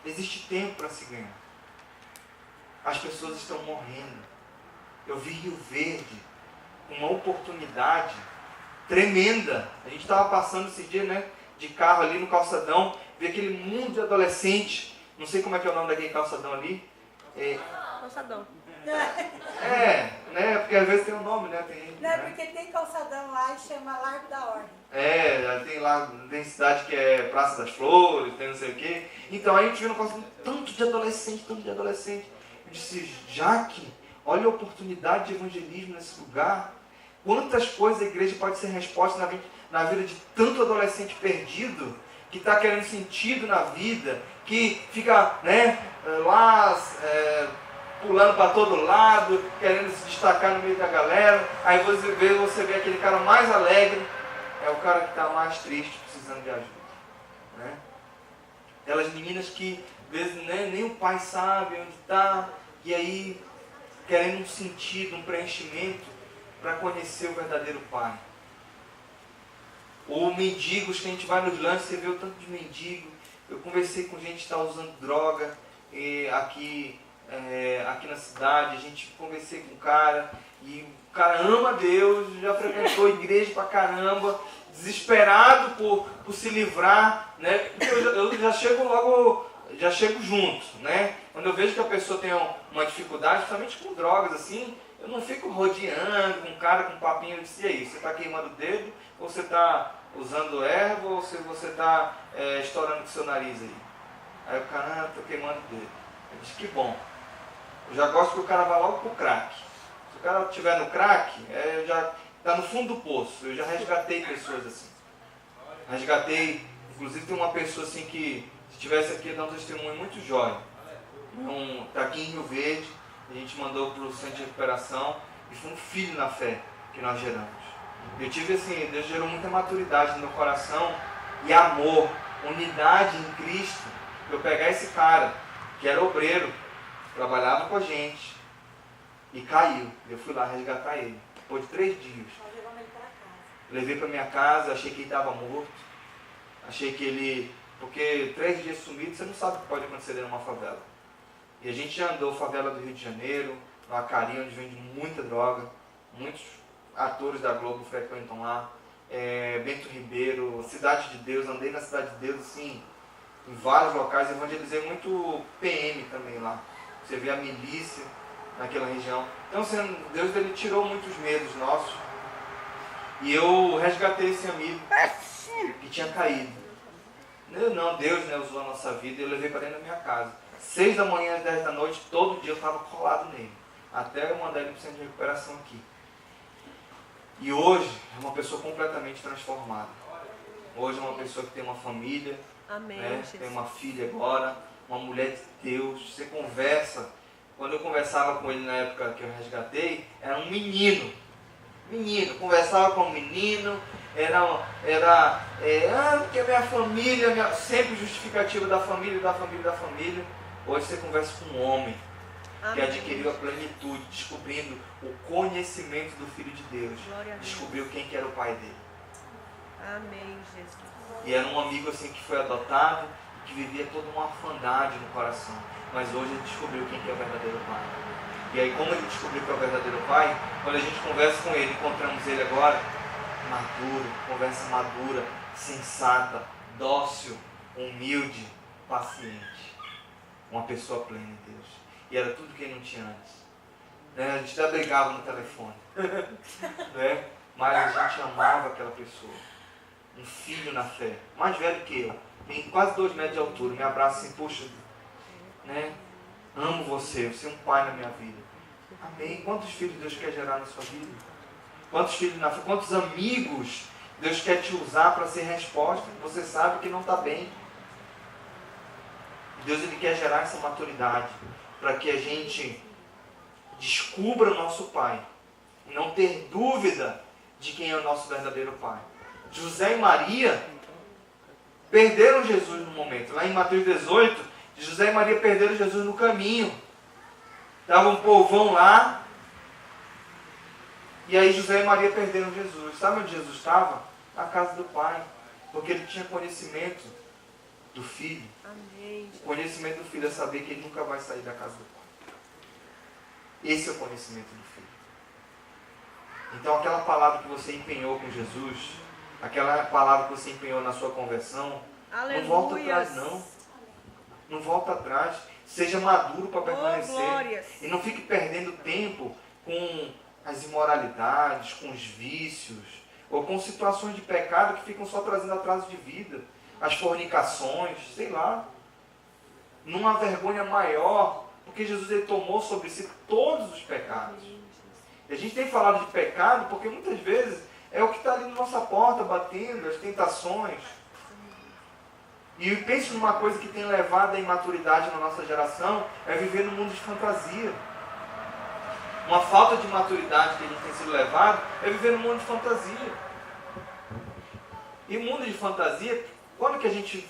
Existe tempo para se ganhar. As pessoas estão morrendo. Eu vi Rio Verde, uma oportunidade tremenda. A gente estava passando esse dia, né, de carro ali no calçadão, ver aquele mundo de adolescente, não sei como é que é o nome daquele calçadão ali. Calçadão. Né? Porque às vezes tem um nome, né? Não, é porque tem calçadão lá e chama Largo da Ordem. Tem lá, tem cidade que é Praça das Flores, tem não sei o quê. Então aí a gente viu um negócio tanto de adolescente. Eu disse, Jaque, olha a oportunidade de evangelismo nesse lugar. Quantas coisas a igreja pode ser resposta na vida de tanto adolescente perdido, que está querendo sentido na vida, que fica, né, lá pulando para todo lado, querendo se destacar no meio da galera. Aí você vê aquele cara mais alegre, é o cara que está mais triste, precisando de ajuda. Né? Aquelas meninas que às vezes nem o pai sabe onde está, e aí querendo um sentido, um preenchimento para conhecer o verdadeiro pai. Ou mendigos que a gente vai nos lanches, você vê o tanto de mendigo. Eu conversei com gente que está usando droga aqui na cidade, conversei com um cara, e o cara ama Deus, já frequentou a igreja pra caramba, desesperado por se livrar, né? Porque eu já chego junto, né? Quando eu vejo que a pessoa tem uma dificuldade, principalmente com drogas, assim, eu não fico rodeando com um cara com um papinho. Eu disse, e aí, você está queimando o dedo, ou você está usando erva, ou se você está estourando com o seu nariz aí? Aí o cara, estou queimando o dedo. Eu disse, que bom. Eu já gosto que o cara vá logo pro crack. Se o cara estiver no crack, já está no fundo do poço. Eu já resgatei pessoas assim. Resgatei, inclusive tem uma pessoa assim que, se estivesse aqui, dá um testemunho muito jóia. Está aqui em Rio Verde, a gente mandou para o centro de recuperação, e foi um filho na fé que nós geramos. Eu tive assim, Deus gerou muita maturidade no meu coração, e amor, unidade em Cristo. Eu pegar esse cara, que era obreiro, trabalhava com a gente, e caiu. Eu fui lá resgatar ele. Depois de 3 dias. Levei para minha casa, achei que ele estava morto. Achei que ele... Porque 3 dias sumido, você não sabe o que pode acontecer dentro de uma favela. E a gente já andou favela do Rio de Janeiro, no Acari, onde vende muita droga. Muitos atores da Globo frequentam lá. Bento Ribeiro, Cidade de Deus. Andei na Cidade de Deus, assim, em vários locais. Evangelizei muito PM também lá. Você vê a milícia naquela região. Então, assim, Deus ele tirou muitos medos nossos. E eu resgatei esse amigo que tinha caído. Deus, né, usou a nossa vida, e eu levei para dentro da minha casa. 6 da manhã às 10 da noite, todo dia eu estava colado nele. Até eu mandar ele para o centro de recuperação aqui. E hoje é uma pessoa completamente transformada. Hoje é uma pessoa que tem uma família. Amém, né, tem uma filha agora, uma mulher de Deus. Você conversa. Quando eu conversava com ele na época que eu resgatei, era um menino. Conversava com um menino, porque minha família, sempre justificativa da família. Hoje você conversa com um homem. Amém. Que adquiriu a plenitude, descobrindo o conhecimento do Filho de Deus. Descobriu quem que era o pai dele. Amém, Jesus. E era um amigo assim que foi adotado, que vivia toda uma orfandade no coração. Mas hoje ele descobriu quem que é o verdadeiro pai. E aí, como ele descobriu que é o verdadeiro pai, quando a gente conversa com ele, encontramos ele agora, maduro, conversa madura, sensata, dócil, humilde, paciente. Uma pessoa plena em Deus. E era tudo que ele não tinha antes. Né? A gente até brigava no telefone. Né? Mas a gente amava aquela pessoa. Um filho na fé, mais velho que eu. Tem quase 2 metros de altura. Me abraça assim, poxa, né? Amo você é um pai na minha vida. Amém. Quantos filhos Deus quer gerar na sua vida? Quantos filhos na fé? Quantos amigos Deus quer te usar para ser resposta? Você sabe que não está bem. Deus ele quer gerar essa maturidade para que a gente descubra o nosso Pai. E não ter dúvida de quem é o nosso verdadeiro Pai. José e Maria perderam Jesus no momento. Lá em Mateus 18, José e Maria perderam Jesus no caminho. Estava um povão lá. E aí José e Maria perderam Jesus. Sabe onde Jesus estava? Na casa do Pai. Porque ele tinha conhecimento do Filho. Amém. O conhecimento do Filho é saber que ele nunca vai sair da casa do Pai. Esse é o conhecimento do Filho. Então aquela palavra que você empenhou com Jesus, aquela palavra que você empenhou na sua conversão, Aleluia. Não volta atrás, não. Não volta atrás. Seja maduro para permanecer. glórias. E não fique perdendo tempo com as imoralidades, com os vícios, ou com situações de pecado que ficam só trazendo atraso de vida. As fornicações, sei lá. Não há vergonha maior, porque Jesus ele tomou sobre si todos os pecados. E a gente tem falado de pecado porque muitas vezes é o que está ali na nossa porta, batendo, as tentações. E eu penso numa coisa que tem levado à imaturidade na nossa geração, é viver no mundo de fantasia. Uma falta de maturidade que a gente tem sido levado é viver no mundo de fantasia. E o mundo de fantasia, quando que a gente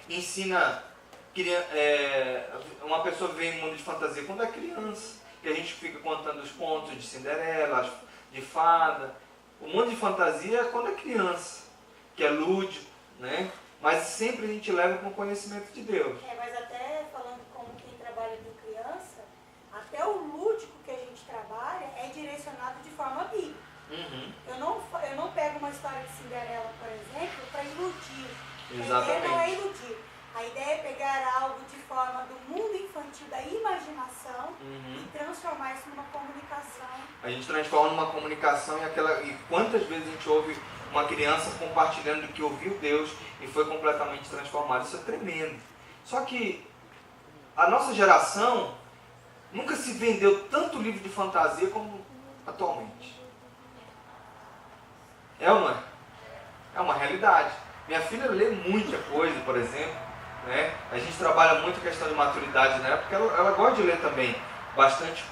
ensina uma pessoa a viver em mundo de fantasia? Quando é criança. Que a gente fica contando os contos de Cinderela, de fada. O mundo de fantasia é quando é criança, que é lúdico, né? Mas sempre a gente leva com o conhecimento de Deus. Mas até falando como quem trabalha com criança, até o lúdico que a gente trabalha é direcionado de forma bíblica. Uhum. Eu não pego uma história de Cinderela, por exemplo, para iludir. Exatamente. A ideia não é iludir. A ideia é pegar algo de forma do mundo infantil, da imaginação, e transformar isso numa comunicação. A gente transforma numa comunicação e quantas vezes a gente ouve uma criança compartilhando que ouviu Deus e foi completamente transformado. Isso é tremendo. Só que a nossa geração nunca se vendeu tanto livro de fantasia como atualmente. É ou não é? É uma realidade. Minha filha lê muita coisa, por exemplo. Né? A gente trabalha muito a questão de maturidade nela, porque ela gosta de ler também bastante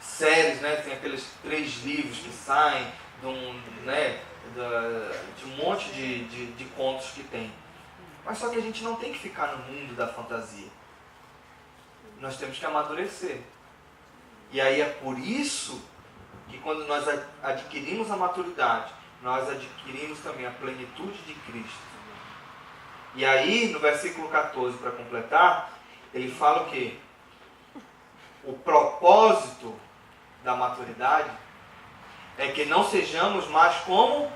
séries, né? Tem aqueles 3 livros que saem de um monte de contos que tem. Mas só que a gente não tem que ficar no mundo da fantasia. Nós temos que amadurecer. E aí é por isso que quando nós adquirimos a maturidade, nós adquirimos também a plenitude de Cristo. E aí, no versículo 14, para completar, ele fala o quê? O propósito da maturidade é que não sejamos mais como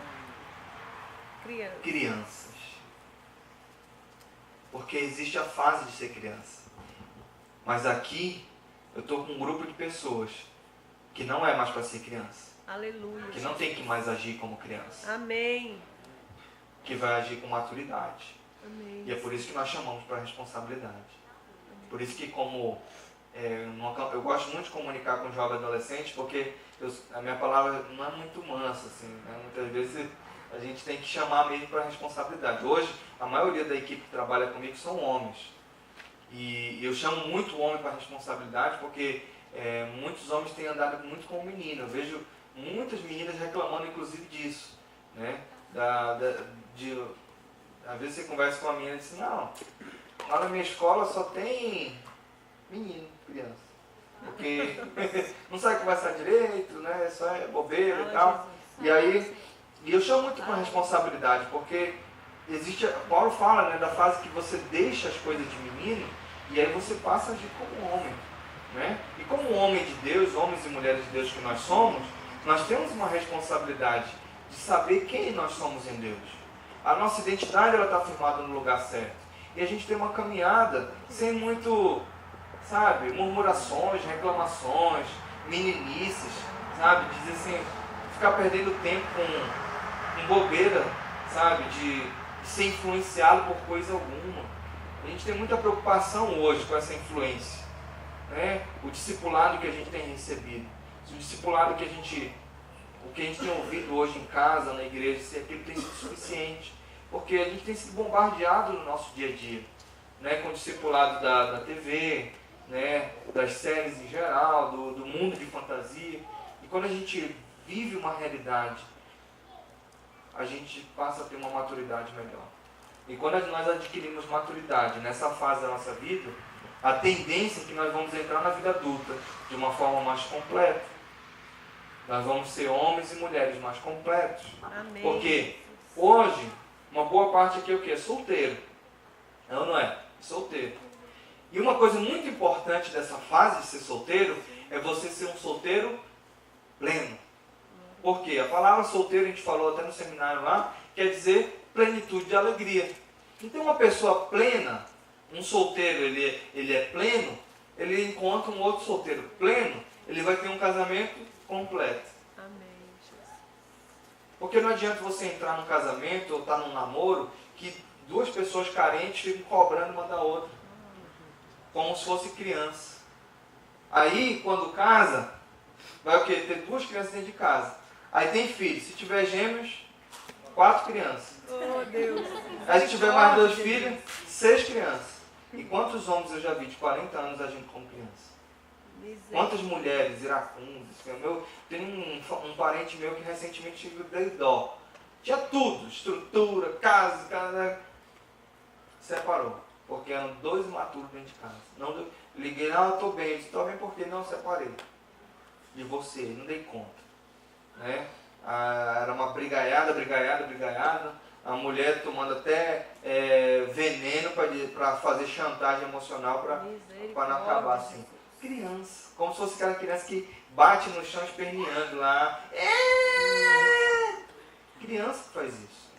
crianças. Porque existe a fase de ser criança. Mas aqui, eu estou com um grupo de pessoas que não é mais para ser criança. Aleluia. Que não tem que mais agir como criança. Amém. Que vai agir com maturidade. Amém. E é por isso que nós chamamos para a responsabilidade. Por isso que eu gosto muito de comunicar com jovens adolescentes, porque a minha palavra não é muito mansa, assim, né? Muitas vezes a gente tem que chamar mesmo para a responsabilidade. Hoje, a maioria da equipe que trabalha comigo são homens. E eu chamo muito o homem para a responsabilidade, porque muitos homens têm andado muito com menina. Eu vejo muitas meninas reclamando, inclusive, disso, né? Às vezes você conversa com uma menina e diz, não, lá na minha escola só tem menino, criança. Porque não sabe conversar direito, né? Só é bobeira e tal. E aí, eu chamo muito com a responsabilidade, porque Paulo fala, né, da fase que você deixa as coisas de menino e aí você passa a agir como homem. Né? E como homem de Deus, homens e mulheres de Deus que nós somos, nós temos uma responsabilidade de saber quem nós somos em Deus. A nossa identidade está firmada no lugar certo. E a gente tem uma caminhada sem muito, sabe, murmurações, reclamações, meninices, sabe, dizer assim, ficar perdendo tempo com bobeira, sabe, de ser influenciado por coisa alguma. A gente tem muita preocupação hoje com essa influência, né? O discipulado que a gente tem recebido, o discipulado que a gente tem ouvido hoje em casa, na igreja, se aquilo tem sido suficiente. Porque a gente tem sido bombardeado no nosso dia a dia, né? Com o discipulado da TV, né? Das séries em geral, do mundo de fantasia. E quando a gente vive uma realidade, a gente passa a ter uma maturidade melhor. E quando nós adquirimos maturidade nessa fase da nossa vida, a tendência é que nós vamos entrar na vida adulta de uma forma mais completa. Nós vamos ser homens e mulheres mais completos. Amém. Porque hoje, uma boa parte aqui é o quê? É solteiro. Não, não é? Solteiro. E uma coisa muito importante dessa fase de ser solteiro é você ser um solteiro pleno. Por quê? A palavra solteiro, a gente falou até no seminário lá, quer dizer plenitude de alegria. Então uma pessoa plena, um solteiro, ele é pleno, ele encontra um outro solteiro pleno, ele vai ter um casamento completo. Amém, Jesus. Porque não adianta você entrar num casamento ou estar num namoro que duas pessoas carentes ficam cobrando uma da outra, como se fosse criança. Aí, quando casa, vai o quê? Ter duas crianças dentro de casa. Aí tem filho. Se tiver gêmeos, 4 crianças. Oh, Deus. Aí se tiver mais 2 filhos, 6 crianças. E quantos homens eu já vi de 40 anos agindo como criança? Quantas mulheres iracundas? Tem um parente meu que recentemente deu dó. Tinha tudo, estrutura, casa, separou. Porque eram 2 imaturos dentro de casa. Não, liguei, não, eu estou bem. Eu disse, estou bem porque não separei. De você, não dei conta. Né? Era uma brigaiada. A mulher tomando até veneno para fazer chantagem emocional para não acabar assim. Criança, como se fosse aquela criança que bate no chão esperneando lá. Criança que faz isso.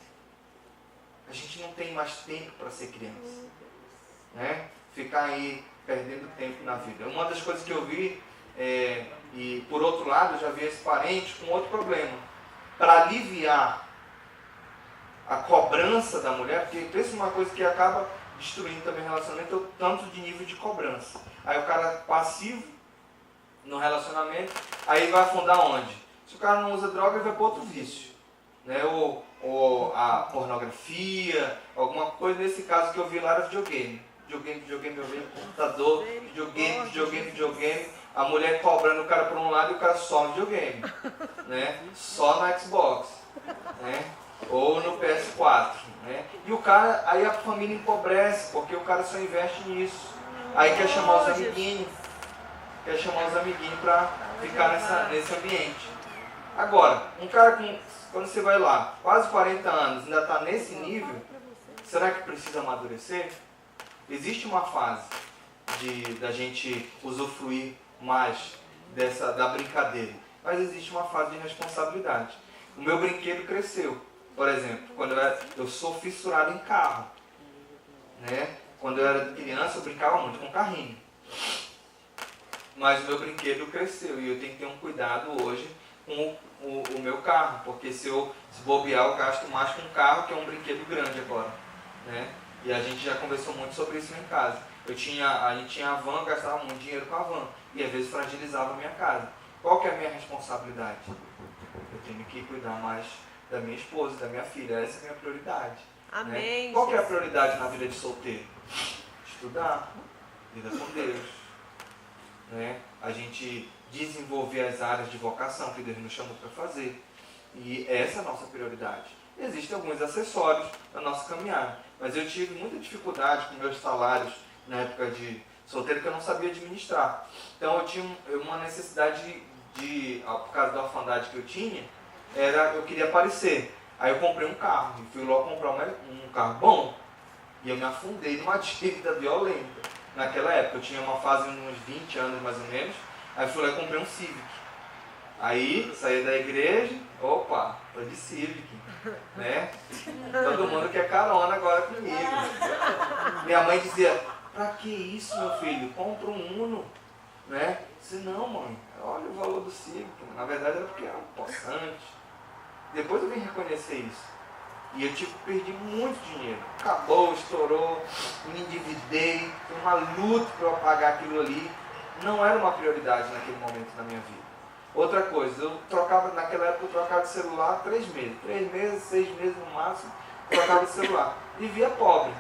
A gente não tem mais tempo para ser criança. Né? Ficar aí perdendo tempo na vida. Uma das coisas que eu vi, e por outro lado, eu já vi esse parente com outro problema. Para aliviar a cobrança da mulher, porque pensa uma coisa que acaba destruindo também o relacionamento, é o tanto de nível de cobrança. Aí o cara passivo no relacionamento, aí vai afundar onde? Se o cara não usa droga, ele vai para outro vício. Né? Ou a pornografia, alguma coisa. Nesse caso que eu vi lá era videogame. Videogame, computador, videogame. A mulher cobrando o cara por um lado e o cara só no videogame. Né? Só no Xbox. Né? Ou no PS4. Né? E o cara, aí a família empobrece, porque o cara só investe nisso. Aí quer chamar os amiguinhos. Para ficar nesse ambiente. Agora, um cara quando você vai lá, quase 40 anos, ainda está nesse nível, será que precisa amadurecer? Existe uma fase da gente usufruir mais da brincadeira, mas existe uma fase de responsabilidade. O meu brinquedo cresceu. Por exemplo, quando eu sou fissurado em carro. Né? Quando eu era criança, eu brincava muito com carrinho. Mas o meu brinquedo cresceu e eu tenho que ter um cuidado hoje com o meu carro, porque se bobear, eu gasto mais com um carro, que é um brinquedo grande agora. Né? E a gente já conversou muito sobre isso em casa. A gente tinha a van, gastava muito dinheiro com a van. E às vezes fragilizava a minha casa. Qual que é a minha responsabilidade? Eu tenho que cuidar mais da minha esposa, da minha filha. Essa é a minha prioridade. Amém. Né? Qual que é a prioridade na vida de solteiro? Estudar, vida com Deus. Né? A gente desenvolver as áreas de vocação que Deus nos chamou para fazer. E essa é a nossa prioridade. Existem alguns acessórios na nossa caminhada, mas eu tive muita dificuldade com meus salários na época de solteiro, que eu não sabia administrar. Então eu tinha uma necessidade por causa da orfandade que eu tinha, eu queria aparecer. Aí eu comprei um carro, e fui logo comprar um carro bom, e eu me afundei numa dívida violenta. Naquela época, eu tinha uma fase de uns 20 anos mais ou menos, aí fui lá e comprei um Civic. Aí, saí da igreja, opa, tô de Civic, né? Todo mundo quer carona agora comigo. Minha mãe dizia, pra que isso, meu filho? Compra um Uno, né? Eu disse, não, mãe, olha o valor do Civic. Na verdade era porque era um possante. Depois eu vim reconhecer isso. E eu perdi muito dinheiro. Acabou, estourou, me endividei, foi uma luta para eu pagar aquilo ali. Não era uma prioridade naquele momento da minha vida. Outra coisa, naquela época eu trocava de celular 3 meses. 3 meses, 6 meses no máximo, trocava de celular. Vivia pobre,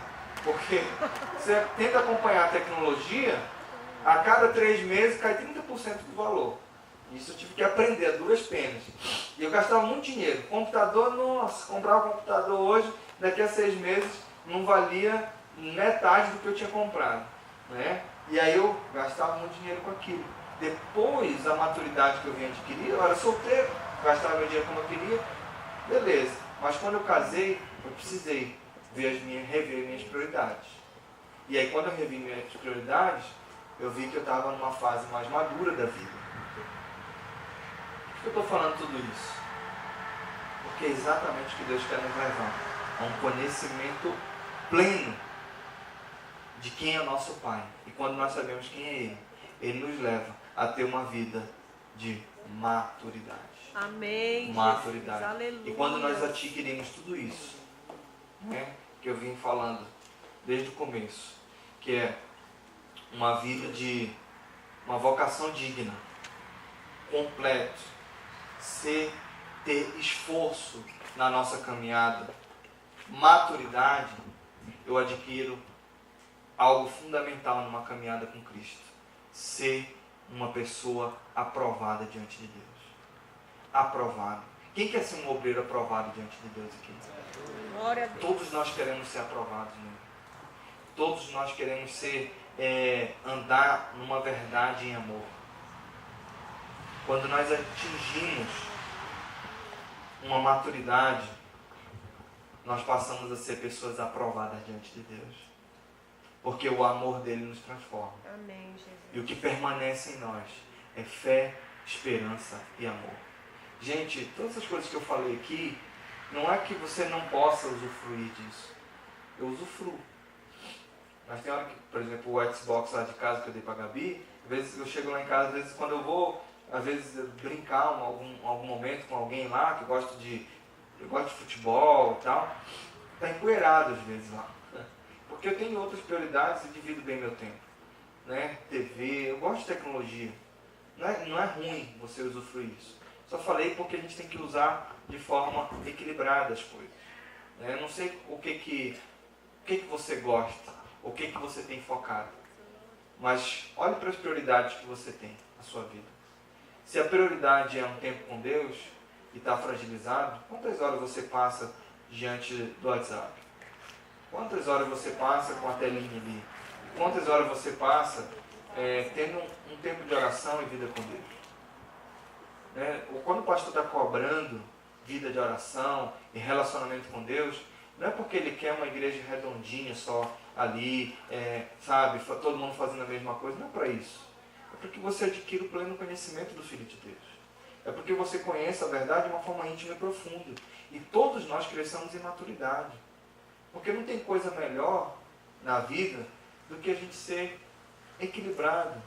porque você tenta acompanhar a tecnologia, a cada 3 meses cai 30% do valor. Isso eu tive que aprender a duras penas. E eu gastava muito dinheiro. Computador, nossa, comprava um computador hoje, daqui a 6 meses não valia metade do que eu tinha comprado. Né? E aí eu gastava muito dinheiro com aquilo. Depois, a maturidade que eu vim adquirir, eu era solteiro, gastava meu dinheiro como eu queria, beleza. Mas quando eu casei, eu precisei rever minhas prioridades. E aí quando eu revi minhas prioridades, eu vi que eu estava numa fase mais madura da vida. Por que eu estou falando tudo isso? Porque é exatamente o que Deus quer nos levar. A um conhecimento pleno de quem é o nosso Pai. E quando nós sabemos quem é Ele nos leva a ter uma vida de maturidade. Amém. Maturidade. Jesus, aleluia. E quando nós adquirimos tudo isso, né, que eu vim falando desde o começo, que é uma vida de uma vocação digna, completo, ter esforço na nossa caminhada, maturidade, eu adquiro algo fundamental numa caminhada com Cristo: ser uma pessoa aprovada diante de Deus. Aprovado. Quem quer ser um obreiro aprovado diante de Deus aqui? Glória a Deus. Todos nós queremos ser aprovados nele. Todos nós queremos ser, andar numa verdade em amor. Quando nós atingimos uma maturidade, nós passamos a ser pessoas aprovadas diante de Deus. Porque o amor dele nos transforma. Amém, Jesus. E o que permanece em nós é fé, esperança e amor. Gente, todas as coisas que eu falei aqui, não é que você não possa usufruir disso. Eu usufruo. Mas tem hora que, por exemplo, o Xbox lá de casa que eu dei pra Gabi, às vezes eu chego lá em casa, às vezes quando eu vou, às vezes brincar algum momento com alguém lá, que eu gosto de futebol e tal, tá empoeirado às vezes lá. Porque eu tenho outras prioridades e divido bem meu tempo. Né? TV, eu gosto de tecnologia. Não é ruim você usufruir isso. Só falei porque a gente tem que usar de forma equilibrada as coisas. Eu não sei o que você gosta, o que você tem focado. Mas olhe para as prioridades que você tem na sua vida. Se a prioridade é um tempo com Deus e está fragilizado, quantas horas você passa diante do WhatsApp? Quantas horas você passa com a telinha ali? Quantas horas você passa tendo um tempo de oração e vida com Deus? Ou quando o pastor está cobrando vida de oração e relacionamento com Deus, não é porque ele quer uma igreja redondinha só ali, sabe, todo mundo fazendo a mesma coisa, não é para isso. É porque você adquire o pleno conhecimento do Filho de Deus. É porque você conhece a verdade de uma forma íntima e profunda. E todos nós crescemos em maturidade. Porque não tem coisa melhor na vida do que a gente ser equilibrado,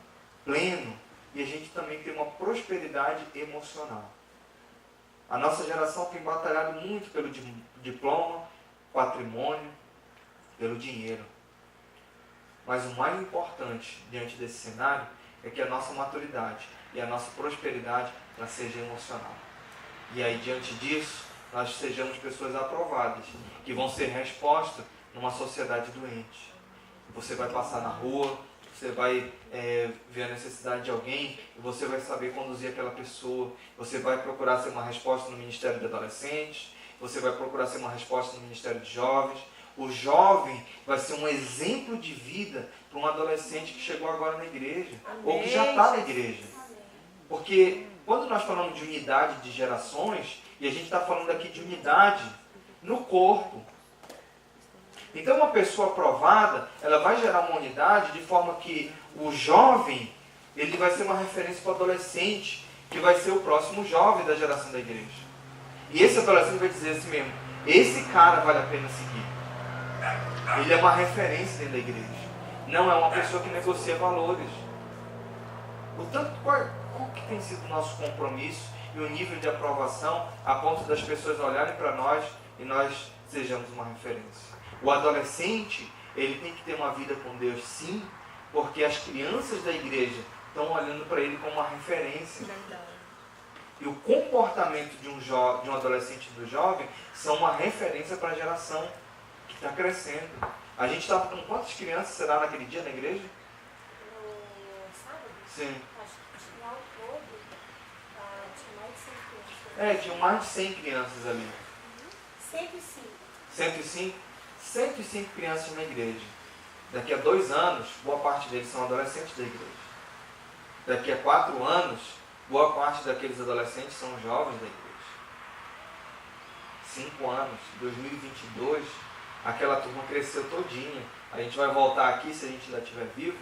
pleno, e a gente também ter uma prosperidade emocional. A nossa geração tem batalhado muito pelo diploma, patrimônio, pelo dinheiro. Mas o mais importante diante desse cenário é que a nossa maturidade e a nossa prosperidade ela seja emocional. E aí, diante disso, nós sejamos pessoas aprovadas, que vão ser resposta numa sociedade doente. Você vai passar na rua, você vai ver a necessidade de alguém, e você vai saber conduzir aquela pessoa. Você vai procurar ser uma resposta no Ministério de Adolescentes, você vai procurar ser uma resposta no Ministério de Jovens. O jovem vai ser um exemplo de vida para um adolescente que chegou agora na igreja, ou que já está na igreja. Porque quando nós falamos de unidade de gerações, e a gente está falando aqui de unidade no corpo. Então uma pessoa aprovada, ela vai gerar uma unidade de forma que o jovem, ele vai ser uma referência para o adolescente, que vai ser o próximo jovem da geração da igreja. E esse adolescente vai dizer assim mesmo, esse cara vale a pena seguir. Ele é uma referência dentro da igreja. Não é uma pessoa que negocia valores. Portanto, qual que tem sido o nosso compromisso e o nível de aprovação a ponto das pessoas olharem para nós e nós sejamos uma referência? O adolescente, ele tem que ter uma vida com Deus, sim, porque as crianças da igreja estão olhando para ele como uma referência. E o comportamento de um adolescente e do jovem são uma referência para a geração que está crescendo. A gente estava com quantas crianças será naquele dia na igreja? No sábado? Sim. Acho que ao todo tinha mais de 100 crianças. Tinham mais de 100 crianças ali. 105. 105? 105 crianças na igreja. Daqui a 2 anos, boa parte deles são adolescentes da igreja. Daqui a 4 anos, boa parte daqueles adolescentes são jovens da igreja. 5 anos, 2022, aquela turma cresceu todinha. A gente vai voltar aqui, se a gente ainda estiver vivo,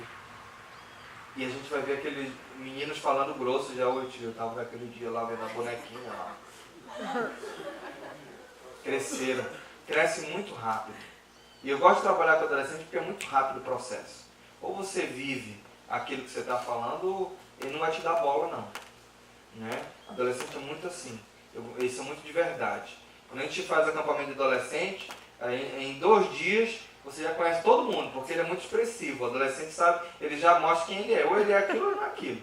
e a gente vai ver aqueles meninos falando grosso já hoje. Eu estava naquele dia lá vendo a bonequinha lá. Cresceram. Cresce muito rápido. E eu gosto de trabalhar com adolescente porque é muito rápido o processo. Ou você vive aquilo que você está falando, ou ele não vai te dar bola, não. Né? Adolescente é muito assim. Isso é muito de verdade. Quando a gente faz acampamento de adolescente, em 2 dias você já conhece todo mundo, porque ele é muito expressivo. O adolescente sabe, ele já mostra quem ele é. Ou ele é aquilo ou ele é aquilo.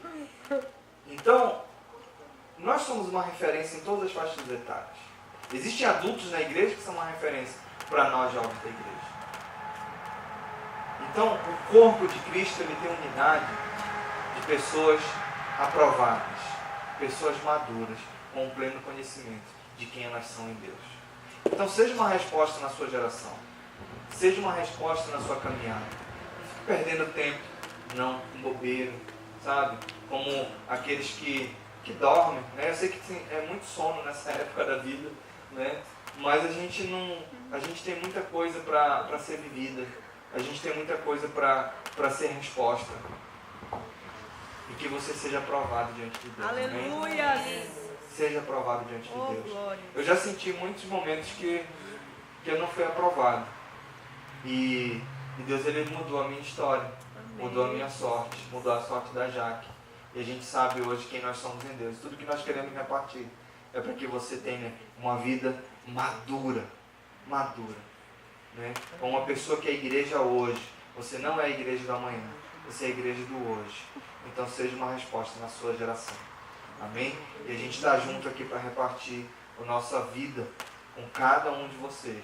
Então, nós somos uma referência em todas as faixas etárias. Existem adultos na igreja que são uma referência para nós jovens da igreja. Então, o corpo de Cristo ele tem unidade de pessoas aprovadas, pessoas maduras, com um pleno conhecimento de quem elas são em Deus. Então, seja uma resposta na sua geração, seja uma resposta na sua caminhada. Não fique perdendo tempo, não, com bobeira, sabe? Como aqueles que dormem, né? Eu sei que é muito sono nessa época da vida, né? Mas a gente tem muita coisa para ser vivida, a gente tem muita coisa para ser resposta. E que você seja aprovado diante de Deus. Aleluia! Amém? Seja aprovado diante de Deus. Glória. Eu já senti muitos momentos que eu não fui aprovado. E Deus ele mudou a minha história, Amém. mudou a minha sorte, mudou a sorte da Jaque. E a gente sabe hoje quem nós somos em Deus. Tudo que nós queremos repartir é para que você tenha uma vida madura. Né? Com uma pessoa que é a igreja hoje. Você não é a igreja do amanhã. Você é a igreja do hoje. Então seja uma resposta na sua geração. Amém? E a gente está junto aqui para repartir a nossa vida com cada um de vocês.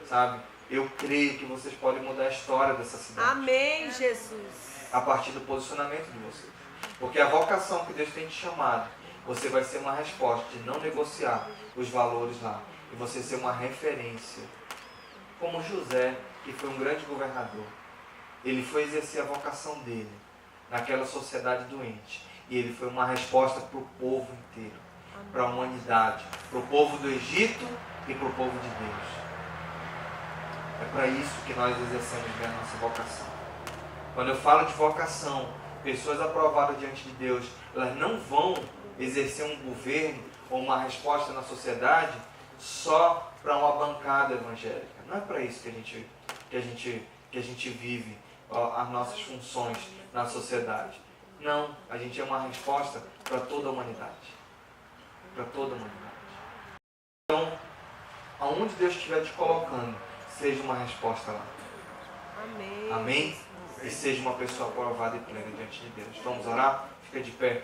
Sabe? Eu creio que vocês podem mudar a história dessa cidade. Amém, Jesus. A partir do posicionamento de vocês. Porque a vocação que Deus tem te chamado, você vai ser uma resposta de não negociar os valores lá. E você ser uma referência. Como José, que foi um grande governador. Ele foi exercer a vocação dele naquela sociedade doente. E ele foi uma resposta para o povo inteiro. Para a humanidade. Para o povo do Egito e para o povo de Deus. É para isso que nós exercemos bem a nossa vocação. Quando eu falo de vocação, pessoas aprovadas diante de Deus, elas não vão exercer um governo ou uma resposta na sociedade só para uma bancada evangélica. Não é para isso que a gente vive as nossas funções na sociedade. Não, a gente é uma resposta para toda a humanidade. Para toda a humanidade. Então, aonde Deus estiver te colocando, seja uma resposta lá. Amém. Amém? E seja uma pessoa aprovada e plena diante de Deus. Vamos orar? Fica de pé.